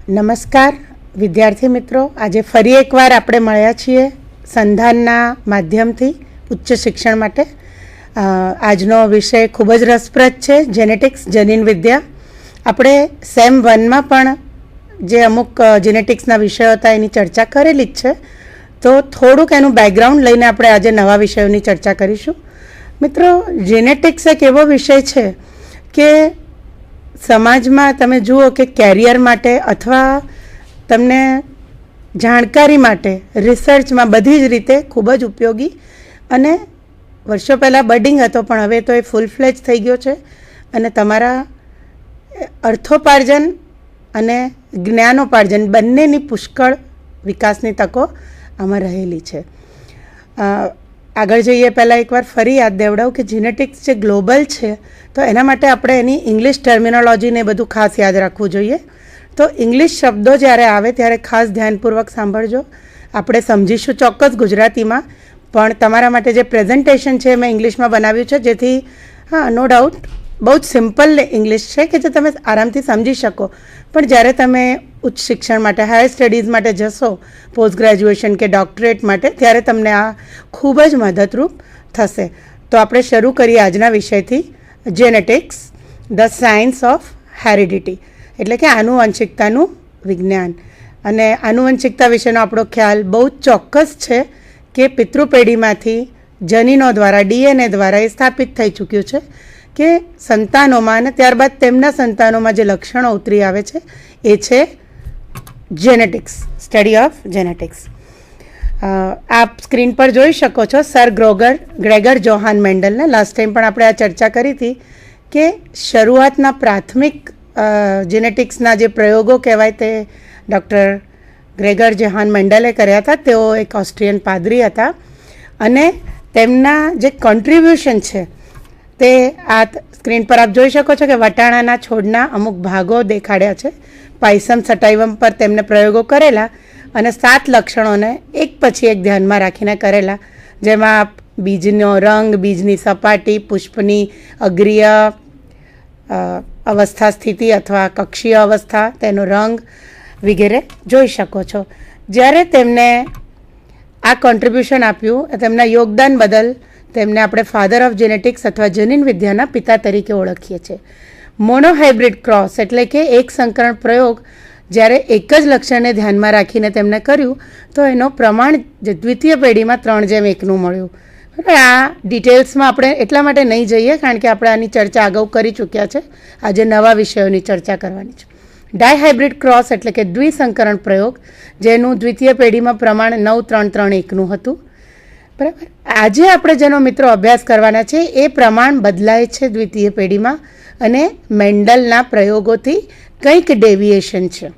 નમસ્કાર વિદ્યાર્થી મિત્રો, આજે ફરી એકવાર આપણે મળ્યા છીએ સંધાનના માધ્યમથી ઉચ્ચ શિક્ષણ માટે. આજનો વિષય ખૂબ જ રસપ્રદ છે, જેનેટિક્સ, જનીન વિદ્યા. આપણે સેમ 1માં પણ જે અમુક જેનેટિક્સના વિષયો હતા એની ચર્ચા કરેલી જ છે, તો થોડુંક એનું બેકગ્રાઉન્ડ લઈને આપણે આજે નવા વિષયોની ચર્ચા કરીશું. મિત્રો, જેનેટિક્સ એક એવો વિષય છે કે સમાજમાં તમે જુઓ કે કેરિયર માટે અથવા તમને જાણકારી માટે, રિસર્ચમાં બધી જ રીતે ખૂબ જ ઉપયોગી, અને વર્ષો પહેલાં બડિંગ હતો પણ હવે તો એ ફૂલ ફ્લેજ થઈ ગયો છે અને તમારા અર્થોપાર્જન અને જ્ઞાનોપાર્જન બંનેની પુષ્કળ વિકાસની તકો આમાં રહેલી છે. આગળ જઈએ પહેલાં એકવાર ફરી યાદ દેવડાવું કે જેનેટિક્સ જે ગ્લોબલ છે તો એના માટે આપણે એની ઇંગ્લિશ ટર્મિનોલોજીને બધું ખાસ યાદ રાખવું જોઈએ. તો ઇંગ્લિશ શબ્દો જ્યારે આવે ત્યારે ખાસ ધ્યાનપૂર્વક સાંભળજો. આપણે સમજીશું ચોક્કસ ગુજરાતીમાં, પણ તમારા માટે જે પ્રેઝન્ટેશન છે મેં ઇંગ્લિશમાં બનાવ્યું છે, જેથી નો ડાઉટ બહુ જ સિમ્પલ ઇંગ્લિશ છે કે જે તમે આરામથી સમજી શકો. પણ જ્યારે તમે ઉચ્ચ શિક્ષણ માટે, હાયર સ્ટડીઝ માટે જશો, પોસ્ટ ગ્રેજ્યુએશન કે ડોક્ટરેટ માટે, ત્યારે તમને આ ખૂબ જ મદદરૂપ થશે. તો આપણે શરૂ કરીએ આજના વિષયથી, genetics, the science of heredity, એટલે કે આનુવંશિકતાનું વિજ્ઞાન. અને આનુવંશિકતા વિશેનો આપણો ખ્યાલ બહુ જ ચોક્કસ છે કે પિતૃપેઢીમાંથી જનીનો દ્વારા, ડીએનએ દ્વારા એ સ્થાપિત થઈ ચૂક્યું છે કે સંતાનોમાં અને ત્યારબાદ તેમના સંતાનોમાં જે લક્ષણો ઉતરી આવે છે એ છે જેનેટિક્સ, સ્ટડી ઓફ જેનેટિક્સ. આપ સ્ક્રીન પર જોઈ શકો છો સર ગ્રેગર જોહાન મેન્ડલને. લાસ્ટ ટાઈમ પણ આપણે આ ચર્ચા કરી હતી કે શરૂઆતના પ્રાથમિક જેનેટિક્સના જે પ્રયોગો કહેવાય તે ડૉક્ટર ગ્રેગર જોહાન મેન્ડલે કર્યા હતા. તેઓ એક ઓસ્ટ્રિયન પાદરી હતા અને તેમના જે કોન્ટ્રીબ્યુશન છે તે આ સ્ક્રીન પર આપ જોઈ શકો છો કે વટાણાના છોડના અમુક ભાગો દેખાડ્યા છે. પાયસમ સટાઇવમ પર તેમને પ્રયોગો કરેલા અને 7 લક્ષણોને એક પછી એક ધ્યાનમાં રાખીને કરેલા, જેમાં બીજનો રંગ, બીજની સપાટી, પુષ્પની અગ્રીય અવસ્થા સ્થિતિ અથવા કક્ષીય અવસ્થા, તેનો રંગ વગેરે જોઈ શકો છો. જ્યારે તેમને આ કોન્ટ્રીબ્યુશન આપ્યું, તેમના યોગદાન બદલ તેમને આપણે ફાધર ઓફ જેનેટિક્સ અથવા જનીન વિદ્યાના પિતા તરીકે ઓળખીએ છીએ. મોનોહાઇબ્રિડ ક્રોસ એટલે કે એક સંકરણ પ્રયોગ જ્યારે એક જ લક્ષણને ધ્યાનમાં રાખીને તેમણે કર્યું તો એનો પ્રમાણ દ્વિતીય પેઢીમાં 3:1 મળ્યું. આ ડિટેલ્સમાં આપણે એટલા માટે નહીં જઈએ કારણ કે આપણે આની ચર્ચા અગાઉ કરી ચૂક્યા છે. આજે નવા વિષયોની ચર્ચા કરવાની છે. ડાયહાઇબ્રિડ ક્રોસ એટલે કે દ્વિસંકરણ પ્રયોગ, જેનું દ્વિતીય પેઢીમાં પ્રમાણ 9:3:1 હતું. બરાબર. આજે આપણે જેનો મિત્રો અભ્યાસ કરવાના છે એ પ્રમાણ બદલાય છે દ્વિતીય પેઢીમાં અને મેન્ડલના પ્રયોગોથી કંઈક ડેવિએશન છે.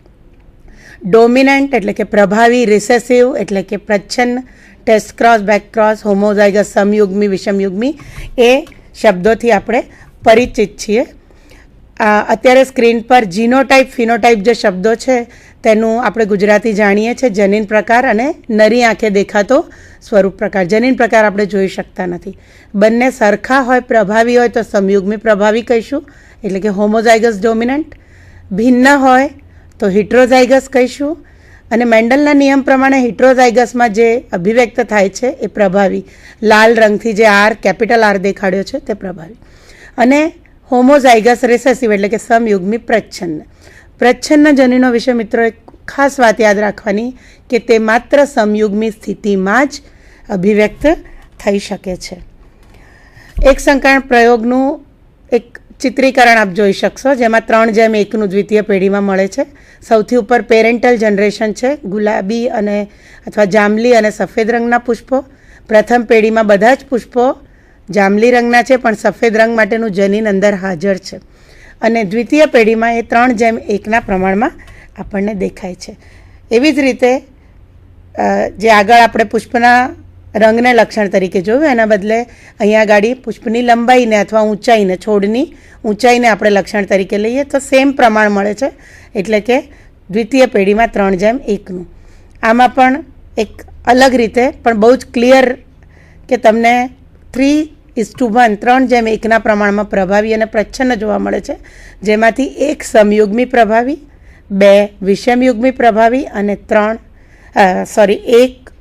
ડોમિનન્ટ એટલે કે પ્રભાવી, રિસેસિવ એટલે કે પ્રચ્છન્ન, ટેસ્ટ ક્રોસ, બેક ક્રોસ, હોમોઝાઇગસ, સમયુગ્મી, વિષમયુગ્મી એ શબ્દોથી આપણે પરિચિત છીએ. અત્યારે સ્ક્રીન પર જીનોટાઈપ, ફિનોટાઈપ જે શબ્દો છે તેનું આપણે ગુજરાતી જાણીએ છીએ જનીન પ્રકાર અને નરી આંખે દેખાતો સ્વરૂપ પ્રકાર. જનીન પ્રકાર આપણે જોઈ શકતા નથી. બંને સરખા હોય, પ્રભાવી હોય તો સમયુગ્મી પ્રભાવી કહીશું, એટલે કે હોમોઝાઇગસ ડોમિનન્ટ. ભિન્ન હોય તો હિટ્રોઝાઇગસ કહીશું. અને મેન્ડલના નિયમ પ્રમાણે હિટ્રોઝાઇગસમાં જે અભિવ્યક્ત થાય છે એ પ્રભાવી. લાલ રંગથી જે આર, કેપિટલ આર દેખાડ્યો છે તે પ્રભાવી. અને હોમોઝાઇગસ રિસેસિવ એટલે કે સમયુગ્મી પ્રચ્છન્ન. પ્રચ્છન્ન જનીનો વિશે મિત્રો એક ખાસ વાત યાદ રાખવાની કે તે માત્ર સમયુગ્મી સ્થિતિમાં જ અભિવ્યક્ત થઈ શકે છે. એક સંકરણ પ્રયોગનું એક ચિત્રીકરણ આપ જોઈ શકશો, જેમાં 3:1 દ્વિતીય પેઢીમાં મળે છે. સૌથી ઉપર પેરેન્ટલ જનરેશન છે, ગુલાબી અને અથવા જાંબલી અને સફેદ રંગના પુષ્પો. પ્રથમ પેઢીમાં બધા જ પુષ્પો જાંબલી રંગના છે પણ સફેદ રંગ માટેનું જનીન અંદર હાજર છે. અને દ્વિતીય પેઢીમાં એ 3:1 પ્રમાણમાં આપણને દેખાય છે. એવી જ રીતે જે આગળ આપણે પુષ્પના રંગને લક્ષણ તરીકે જોયું, એના બદલે અહીંયા ગાડી પુષ્પની લંબાઈને અથવા ઊંચાઈને, છોડની ઊંચાઈને આપણે લક્ષણ તરીકે લઈએ તો સેમ પ્રમાણ મળે છે, એટલે કે દ્વિતીય પેઢીમાં 3:1. આમાં પણ એક અલગ રીતે પણ બહુ જ ક્લિયર કે તમને 3:1 3:1 પ્રમાણમાં પ્રભાવી અને પ્રચ્છન્ન જોવા મળે છે, જેમાંથી એક સમયુગ્મી પ્રભાવી, 2 વિષમયુગ્મી પ્રભાવી અને 1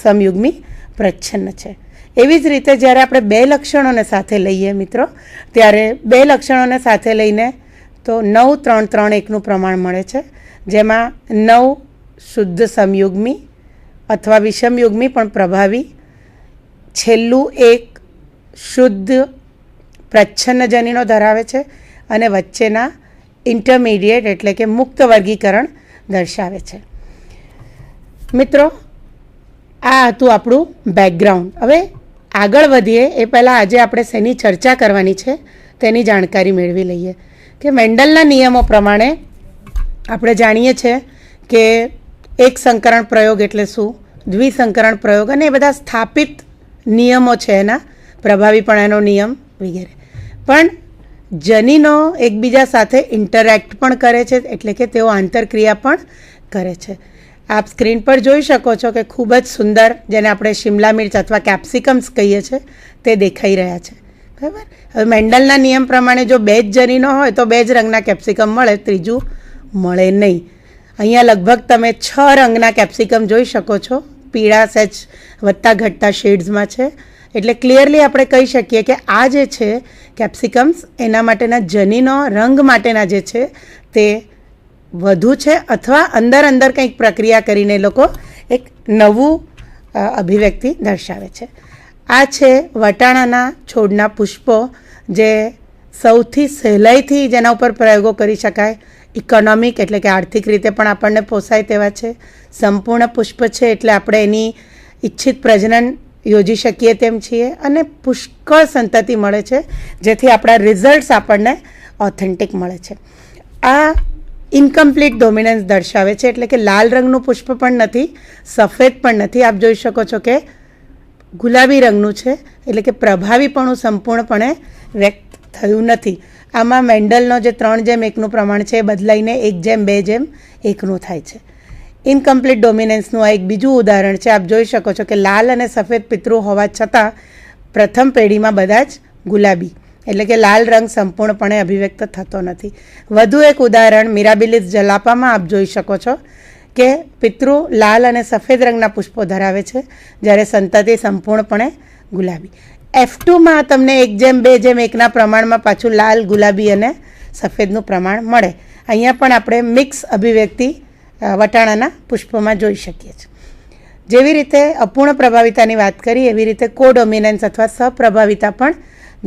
સમયુગ્મી પ્રચ્છન્ન છે. એવી જ રીતે જ્યારે આપણે 2 લક્ષણોને સાથે લઈએ મિત્રો, ત્યારે 2 લક્ષણોને સાથે લઈને તો 9, 3, 3, 1નું પ્રમાણ મળે છે, જેમાં 9 શુદ્ધ સમયુગ્મી અથવા વિષમયુગ્મી પણ પ્રભાવી, છેલ્લું 1 શુદ્ધ પ્રચ્છન્ન જનીનો ધરાવે છે અને વચ્ચેના ઇન્ટરમીડિયેટ એટલે કે મુક્ત વર્ગીકરણ દર્શાવે છે. મિત્રો, આ હતું આપણું બેકગ્રાઉન્ડ. હવે આગળ વધીએ એ પહેલાં આજે આપણે શેની ચર્ચા કરવાની છે તેની જાણકારી મેળવી લઈએ કે મેન્ડલના નિયમો પ્રમાણે આપણે જાણીએ છીએ કે એક સંકરણ પ્રયોગ એટલે શું, દ્વિસંકરણ પ્રયોગ અને એ બધા સ્થાપિત નિયમો છે એના, પ્રભાવીપણાનો નિયમ વગેરે. પણ જનીનો એકબીજા સાથે ઇન્ટરેક્ટ પણ કરે છે, એટલે કે તેઓ આંતરક્રિયા પણ કરે છે. આપ સ્ક્રીન પર જોઈ શકો છો કે ખૂબ જ સુંદર, જેને આપણે શિમલા મિર્ચ અથવા કેપ્સિકમ્સ કહીએ છીએ, તે દેખાઈ રહ્યા છે. બરાબર. હવે મેન્ડલના નિયમ પ્રમાણે જો 2 જ જનીનો હોય તો 2 જ રંગના કેપ્સિકમ મળે, ત્રીજું મળે નહીં. અહીંયા લગભગ તમે 6 રંગના કેપ્સિકમ જોઈ શકો છો, પીળા સહેજ વધતા ઘટતા શેડ્સમાં છે. એટલે ક્લિયરલી આપણે કહી શકીએ કે આ જે છે કેપ્સિકમ્સ, એના માટેના જનીનો રંગ માટેના જે છે તે વધુ છે, અથવા અંદર કંઈક પ્રક્રિયા કરીને એ લોકો એક નવું અભિવ્યક્તિ દર્શાવે છે. આ છે વટાણાના છોડના પુષ્પો, જે સૌથી સહેલાઈથી જેના ઉપર પ્રયોગો કરી શકાય, ઇકોનોમિક એટલે કે આર્થિક રીતે પણ આપણને પોસાય તેવા છે, સંપૂર્ણ પુષ્પ છે એટલે આપણે એની ઈચ્છિત પ્રજનન યોજી શકીએ તેમ છીએ, અને પુષ્કળ સંતતિ મળે છે, જેથી આપણા રિઝલ્ટ્સ આપણને ઓથેન્ટિક મળે છે. આ ઇનકમ્પ્લીટ ડોમિનન્સ દર્શાવે છે, એટલે કે લાલ રંગનું પુષ્પ પણ નથી, સફેદ પણ નથી. આપ જોઈ શકો છો કે ગુલાબી રંગનું છે, એટલે કે પ્રભાવીપણું સંપૂર્ણપણે વ્યક્ત થયું નથી. આમાં મેન્ડલનો જે 3:1નું પ્રમાણ છે એ બદલાઈને 1:2:1નું થાય છે. ઇનકમ્પ્લીટ ડોમિનન્સનું આ એક બીજું ઉદાહરણ છે. આપ જોઈ શકો છો કે લાલ અને સફેદ પિતૃ હોવા છતાં પ્રથમ પેઢીમાં બધા જ ગુલાબી, એટલે કે લાલ રંગ સંપૂર્ણપણે અભિવ્યક્ત થતો નથી. વધુ એક ઉદાહરણ મિરાબિલિસ જલાપામાં આપ જોઈ શકો છો કે પિતૃ લાલ અને સફેદ રંગના પુષ્પો ધરાવે છે, જ્યારે સંતતિ સંપૂર્ણપણે ગુલાબી. F2માં તમને 1:2:1ના પ્રમાણમાં પાછું લાલ, ગુલાબી અને સફેદનું પ્રમાણ મળે. અહીંયા પણ આપણે મિક્સ અભિવ્યક્તિ વટાણાના પુષ્પોમાં જોઈ શકીએ છીએ. જેવી રીતે અપૂર્ણ પ્રભાવિતાની વાત કરી, એવી રીતે કોડોમિનન્સ અથવા સપ્રભાવિતા પણ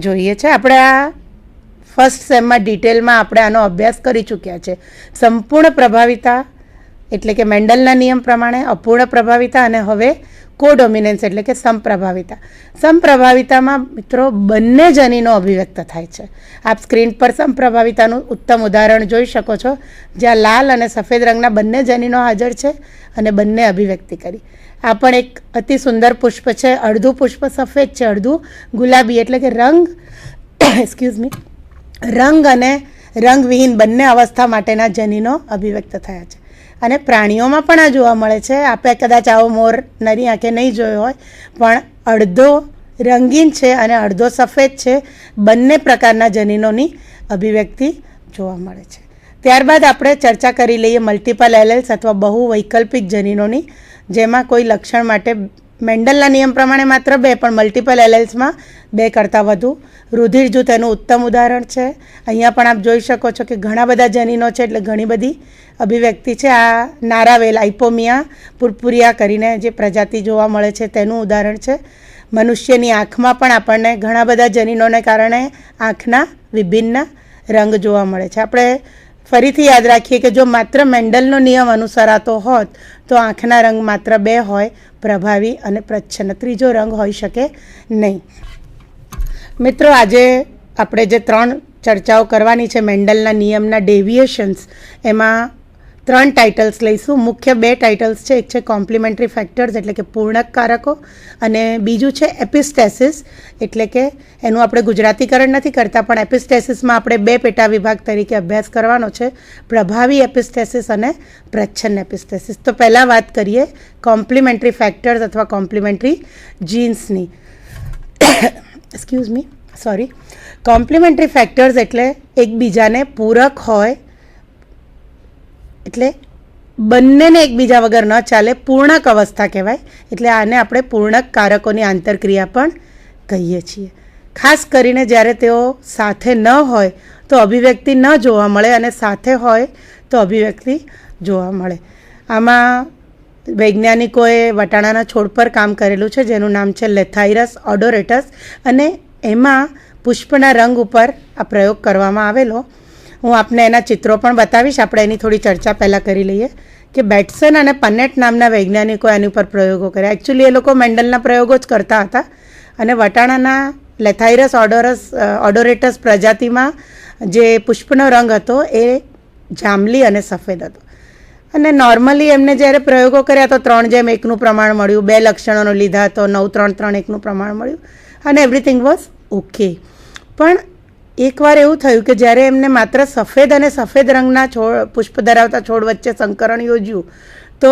જોઈએ છે. આપણે આ ફર્સ્ટ સેમમાં ડિટેલમાં આપણે આનો અભ્યાસ કરી ચૂક્યા છે. સંપૂર્ણ પ્રભાવિતા એટલે કે મેન્ડલના નિયમ પ્રમાણે, અપૂર્ણ પ્રભાવિતા, અને હવે કોડોમિનન્સ એટલે કે સમપ્રભાવિતા. સમપ્રભાવિતામાં મિત્રો બંને જનીનો અભિવ્યક્ત થાય છે. આપ સ્ક્રીન પર સમપ્રભાવિતાનું ઉત્તમ ઉદાહરણ જોઈ શકો છો, જ્યાં લાલ અને સફેદ રંગના બંને જનીનો હાજર છે અને બંને અભિવ્યક્તિ કરી. આ પણ એક અતિ સુંદર પુષ્પ છે. અડધું પુષ્પ સફેદ છે, અડધું ગુલાબી, એટલે કે રંગ અને રંગવિહીન બંને અવસ્થા માટેના જનીનો અભિવ્યક્ત થયા છે. અને પ્રાણીઓમાં પણ આ જોવા મળે છે. આપણે કદાચ આવો મોર નરી આંખે નહીં જોયો હોય, પણ અડધો રંગીન છે અને અડધો સફેદ છે. બંને પ્રકારના જનીનોની અભિવ્યક્તિ જોવા મળે છે. ત્યારબાદ આપણે ચર્ચા કરી લઈએ મલ્ટિપલ એલેલ્સ અથવા બહુ વૈકલ્પિક જનીનોની, જેમાં કોઈ લક્ષણ માટે મેન્ડલના નિયમ પ્રમાણે માત્ર 2, પણ મલ્ટિપલ એલેલ્સમાં 2 કરતાં વધુ. રુધિર જૂથ એનું ઉત્તમ ઉદાહરણ છે. અહીંયા પણ આપ જોઈ શકો છો કે ઘણા બધા જનીનો છે, એટલે ઘણી બધી અભિવ્યક્તિ છે. આ નારાવેલ આઇપોમિયા પુરપુરિયા કરીને જે પ્રજાતિ જોવા મળે છે તેનું ઉદાહરણ છે. મનુષ્યની આંખમાં પણ આપણને ઘણા બધા જનીનોને કારણે આંખના વિભિન્ન રંગ જોવા મળે છે. આપણે ફરીથી યાદ રાખીએ કે જો માત્ર મેન્ડલનો નિયમ અનુસરાતો હોત તો આંખના રંગ માત્ર 2 હોય, પ્રભાવી અને પ્રચ્છન્ન. ત્રીજો રંગ હોઈ શકે નહીં. મિત્રો, આજે આપણે જે 3 ચર્ચાઓ કરવાની છે મેન્ડલના નિયમના ડેવિએશન્સ, એમાં 3 ટાઇટલ્સ લઈશું. મુખ્ય 2 ટાઇટલ્સ છે. એક છે કોમ્પ્લિમેન્ટરી ફેક્ટર્સ એટલે કે પૂર્ણક કારકો, અને બીજું છે એપિસ્ટેસિસ એટલે કે એનું આપણે ગુજરાતીકરણ નથી કરતા, પણ એપિસ્ટેસિસમાં આપણે 2 પેટા વિભાગ તરીકે અભ્યાસ કરવાનો છે, પ્રભાવી એપિસ્ટેસિસ અને પ્રચ્છન્ન એપિસ્ટેસિસ. તો પહેલાં વાત કરીએ કોમ્પ્લિમેન્ટરી ફેક્ટર્સ અથવા કોમ્પ્લિમેન્ટરી જીન્સની. કોમ્પ્લિમેન્ટરી ફેક્ટર્સ એટલે એકબીજાને પૂરક હોય, એટલે બંનેને એકબીજા વગર ન ચાલે, પૂર્ણક અવસ્થા કહેવાય. એટલે આને આપણે પૂર્ણક કારકોની આંતરક્રિયા પણ કહીએ છીએ. ખાસ કરીને જ્યારે તેઓ સાથે ન હોય તો અભિવ્યક્તિ ન જોવા મળે અને સાથે હોય તો અભિવ્યક્તિ જોવા મળે. આમાં વૈજ્ઞાનિકોએ વટાણાના છોડ પર કામ કરેલું છે જેનું નામ છે લેથાઇરસ ઓડોરેટસ, અને એમાં પુષ્પના રંગ ઉપર આ પ્રયોગ કરવામાં આવેલો. હું આપને એના ચિત્રો પણ બતાવીશ. આપણે એની થોડી ચર્ચા પહેલાં કરી લઈએ કે બેટ્સન અને પન્નેટ નામના વૈજ્ઞાનિકોએ એની ઉપર પ્રયોગો કર્યા. એકચ્યુઅલી એ લોકો મેન્ડલના પ્રયોગો જ કરતા હતા અને વટાણાના લેથાઇરસ ઓડોરેટસ પ્રજાતિમાં જે પુષ્પનો રંગ હતો એ જાંબલી અને સફેદ હતો. અને નોર્મલી એમને જ્યારે પ્રયોગો કર્યા તો 3:1 પ્રમાણ મળ્યું, 2 લક્ષણોનો લીધા તો 9:3:3:1 પ્રમાણ મળ્યું અને એવરીથિંગ વોઝ ઓકે. પણ એકવાર એવું થયું કે જ્યારે એમને માત્ર સફેદ અને સફેદ રંગના પુષ્પ ધરાવતા છોડ વચ્ચે સંકરણ યોજ્યું તો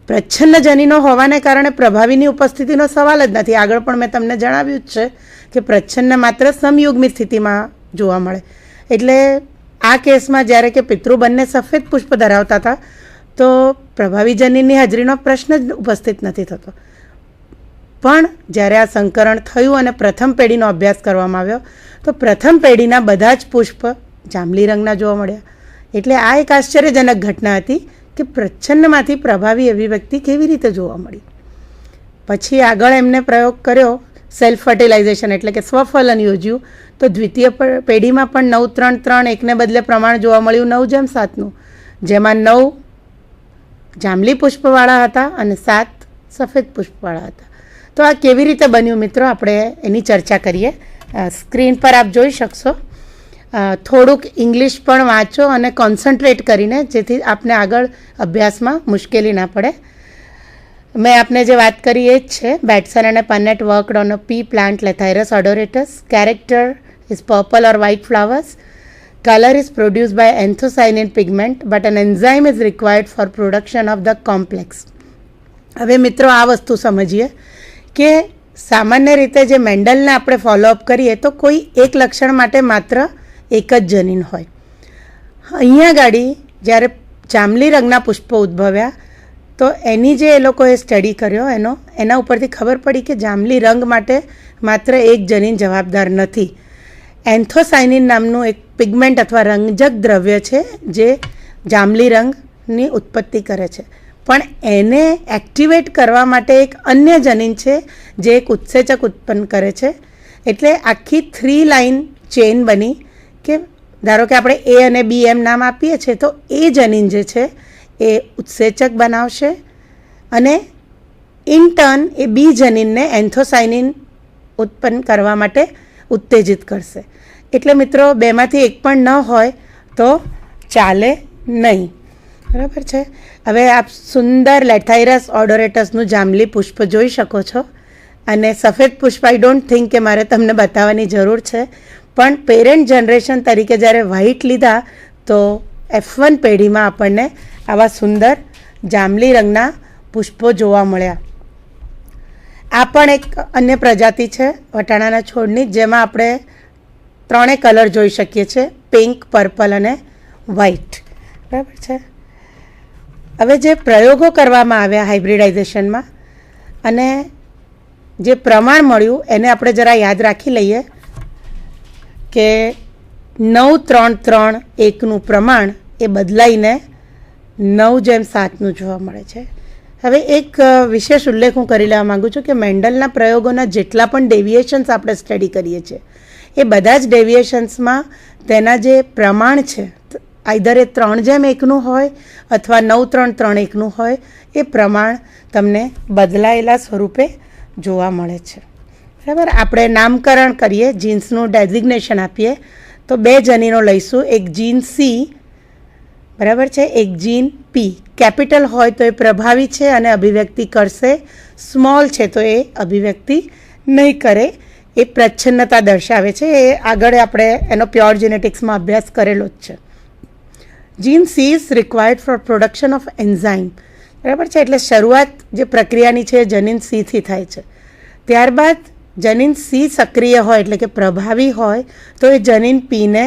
પ્રચ્છન્ન જનીનો હોવાને કારણે પ્રભાવીની ઉપસ્થિતિનો સવાલ જ નથી. આગળ પણ મેં તમને જણાવ્યું જ છે કે પ્રચ્છન્ન માત્ર સમયુગ્મિત સ્થિતિમાં જોવા મળે. એટલે આ કેસમાં જ્યારે કે પિતૃ બંને સફેદ પુષ્પ ધરાવતા હતા તો પ્રભાવી જનીનની હાજરીનો પ્રશ્ન જ ઉપસ્થિત નથી થતો. પણ જ્યારે આ સંકરણ થયું અને પ્રથમ પેઢીનો અભ્યાસ કરવામાં આવ્યો તો પ્રથમ પેઢીના બધા જ પુષ્પ જાંબલી રંગના જોવા મળ્યા. એટલે આ એક આશ્ચર્યજનક ઘટના હતી કે પ્રચ્છન્નમાંથી પ્રભાવી અભિવ્યક્તિ કેવી રીતે જોવા મળી. પછી આગળ એમને પ્રયોગ કર્યો સેલ્ફ ફર્ટિલાઇઝેશન એટલે કે સ્વફલન યોજ્યું તો દ્વિતીય પેઢીમાં પણ 9:3:3:1 બદલે પ્રમાણ જોવા મળ્યું 9:7, જેમાં 9 જાંબલી પુષ્પવાળા હતા અને 7 સફેદ પુષ્પવાળા હતા. તો આ કેવી રીતે બન્યું મિત્રો, આપણે એની ચર્ચા કરીએ. સ્ક્રીન પર આપ જોઈ શકશો. થોડુંક ઇંગ્લિશ પણ વાંચો અને કોન્સન્ટ્રેટ કરીને, જેથી આપને આગળ અભ્યાસમાં મુશ્કેલી ના પડે. મેં આપને જે વાત કરી એ જ છે. બેટ્સન અને Punnett worked on a pea plant lathyrus odoratus. Character is purple or white flowers. Color is produced by anthocyanin pigment but an enzyme is required for production of the complex. હવે મિત્રો આ વસ્તુ સમજીએ કે સામાન્ય રીતે જે મેન્ડલને આપણે ફોલોઅપ કરીએ તો કોઈ એક લક્ષણ માટે માત્ર એક જ જનીન હોય. અહીંયા ગાડી જ્યારે જાંબલી રંગના પુષ્પો ઉદ્ભવ્યા તો એની જે એ લોકોએ સ્ટડી કર્યો એના ઉપરથી ખબર પડી કે જાંબલી રંગ માટે માત્ર એક જનીન જવાબદાર નથી. એન્થોસાયનિન નામનું એક પિગમેન્ટ અથવા રંજક દ્રવ્ય છે જે જાંબલી રંગની ઉત્પત્તિ કરે છે, પણ એને એક્ટિવેટ કરવા માટે એક અન્ય જનીન છે જે એક ઉત્સેચક ઉત્પન્ન કરે છે. એટલે આખી 3 લાઇન ચેઇન બની કે ધારો કે આપણે એ અને બી એમ નામ આપીએ છીએ તો એ જનીન જે છે એ ઉત્સેચક બનાવશે અને ઇન ટર્ન એ બી જનીનને એન્થોસાયનિન ઉત્પન્ન કરવા માટે ઉત્તેજિત કરશે. એટલે મિત્રો બેમાંથી એક પણ ન હોય તો ચાલે નહીં. બરાબર છે. હવે આપ સુંદર લેથાઇરસ ઓડોરેટસનું જાંબલી પુષ્પ જોઈ શકો છો અને સફેદ પુષ્પ આઈ ડોન્ટ થિંક કે મારે તમને બતાવવાની જરૂર છે, પણ પેરેન્ટ જનરેશન તરીકે જ્યારે વ્હાઇટ લીધા તો F1 પેઢીમાં આપણને આવા સુંદર જાંબલી રંગના પુષ્પો જોવા મળ્યા. આ પણ એક અન્ય પ્રજાતિ છે વટાણાના છોડની, જેમાં આપણે 3 કલર જોઈ શકીએ છીએ, પિંક, પર્પલ અને વ્હાઇટ. બરાબર છે. હવે જે પ્રયોગો કરવામાં આવ્યા હાઇબ્રિડાઇઝેશનમાં અને જે પ્રમાણ મળ્યું એને આપણે જરા યાદ રાખી લઈએ કે 9:3:3:1 પ્રમાણ એ બદલાઈને 9:7 જોવા મળે છે. હવે એક વિશેષ ઉલ્લેખ હું કરી લેવા માગું છું કે મેન્ડલના પ્રયોગોના જેટલા પણ ડેવિએશન્સ આપણે સ્ટડી કરીએ છીએ એ બધા જ ડેવિએશન્સમાં તેના જે પ્રમાણ છે આઈધર એ 3:1 હોય અથવા 9:3:3:1 હોય, એ પ્રમાણ તમને બદલાયેલા સ્વરૂપે જોવા મળે છે. બરાબર. આપણે નામકરણ કરીએ, જીન્સનું ડેઝિગ્નેશન આપીએ તો 2 જનીનો લઈશું. એક જીન સી, બરાબર છે, એક જીન પી. કેપિટલ હોય તો એ પ્રભાવી છે અને અભિવ્યક્તિ કરશે, સ્મોલ છે તો એ અભિવ્યક્તિ નહીં કરે, એ પ્રચ્છન્નતા દર્શાવે છે. એ આગળ આપણે એનો પ્યોર જેનેટિક્સમાં અભ્યાસ કરેલો જ છે. Gene C is required for production of enzyme. બરાબર છે. એટલે શરૂઆત જે પ્રક્રિયાની છે એ જનીન સીથી થાય છે. ત્યારબાદ જનીન સી સક્રિય હોય એટલે કે પ્રભાવી હોય તો એ જનીન પીને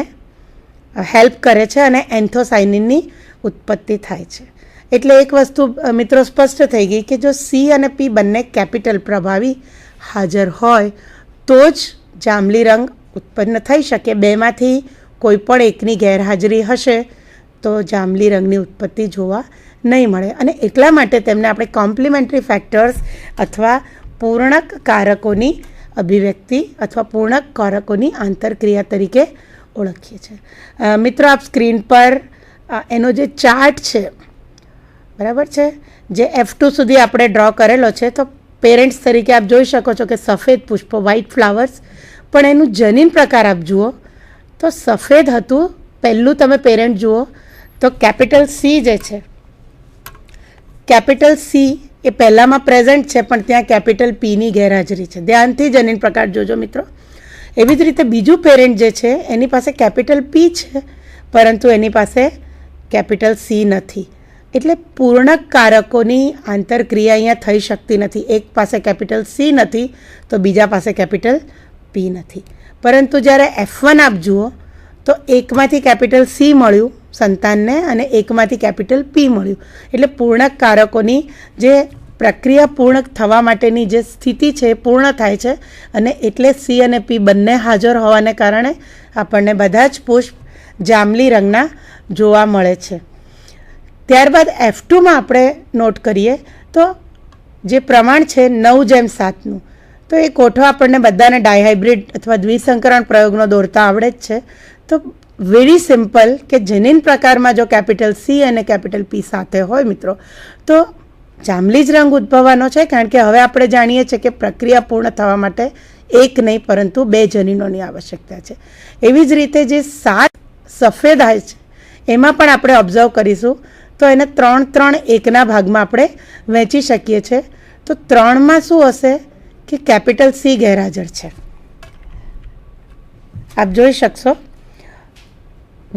હેલ્પ કરે છે અને એન્થોસાયનિનની ઉત્પત્તિ થાય છે. એટલે એક વસ્તુ મિત્રો સ્પષ્ટ થઈ ગઈ કે જો સી અને પી બંને કેપિટલ પ્રભાવી હાજર હોય તો જ જાંબલી રંગ ઉત્પન્ન થઈ શકે. બેમાંથી કોઈ પણ એકની ગેરહાજરી હશે તો જાંબલી રંગની ઉત્પત્તિ જોવા નહીં મળે. અને એટલા માટે તેમને આપણે કોમ્પ્લિમેન્ટરી ફેક્ટર્સ અથવા પૂર્ણક કારકોની અભિવ્યક્તિ અથવા પૂર્ણક કારકોની આંતરક્રિયા તરીકે ઓળખીએ છીએ. મિત્રો આપ સ્ક્રીન પર એનો જે ચાર્ટ છે, બરાબર છે, જે F2 સુધી આપણે ડ્રો કરેલો છે. તો પેરેન્ટ્સ તરીકે આપ જોઈ શકો છો કે સફેદ પુષ્પો, વ્હાઇટ ફ્લાવર્સ, પણ એનું જનીન પ્રકાર આપ જુઓ તો સફેદ હતું. પહેલું તમે પેરેન્ટ જુઓ તો કેપિટલ સી જે છે, કેપિટલ સી એ પહેલાંમાં પ્રેઝન્ટ છે પણ ત્યાં કેપિટલ પીની ગેરહાજરી છે. ધ્યાનથી જનીન પ્રકાર જોજો મિત્રો. એવી જ રીતે બીજું પેરેન્ટ જે છે એની પાસે કેપિટલ પી છે પરંતુ એની પાસે કેપિટલ સી નથી. એટલે પૂર્ણક કારકોની આંતરક્રિયા અહીંયા થઈ શકતી નથી. એક પાસે કેપિટલ સી નથી તો બીજા પાસે કેપિટલ પી નથી. પરંતુ જ્યારે F1 આપ જુઓ તો એકમાંથી કેપિટલ સી મળ્યું સંતાનને અને એકમાંથી કેપિટલ પી મળ્યું. એટલે પૂર્ણક કારકોની જે પ્રક્રિયા પૂર્ણ થવા માટેની જે સ્થિતિ છે એ પૂર્ણ થાય છે અને એટલે સી અને પી બંને હાજર હોવાને કારણે આપણને બધા જ પુષ્પ જાંબલી રંગના જોવા મળે છે. ત્યારબાદ F2માં આપણે નોટ કરીએ તો જે પ્રમાણ છે 9:7નું, તો એ કોઠો આપણને બધાને ડાયહાઇબ્રિડ અથવા દ્વિસંકરણ પ્રયોગનો દોરતા આવડે જ છે. તો વેરી સિમ્પલ કે જનીન પ્રકારમાં જો કેપિટલ સી અને કેપિટલ પી સાથે હોય મિત્રો તો જાંબલી જ રંગ ઉદ્ભવવાનો છે. કારણ કે હવે આપણે જાણીએ છીએ કે પ્રક્રિયા પૂર્ણ થવા માટે એક નહીં પરંતુ 2 જનીનોની આવશ્યકતા છે. એવી જ રીતે જે 7 સફેદ હોય છે એમાં પણ આપણે ઓબ્ઝર્વ કરીશું તો એને 3-3-1ના ભાગમાં આપણે વહેંચી શકીએ છીએ. તો 3માં શું હશે કે કેપિટલ સી ગેરહાજર છે. આપ જોઈ શકશો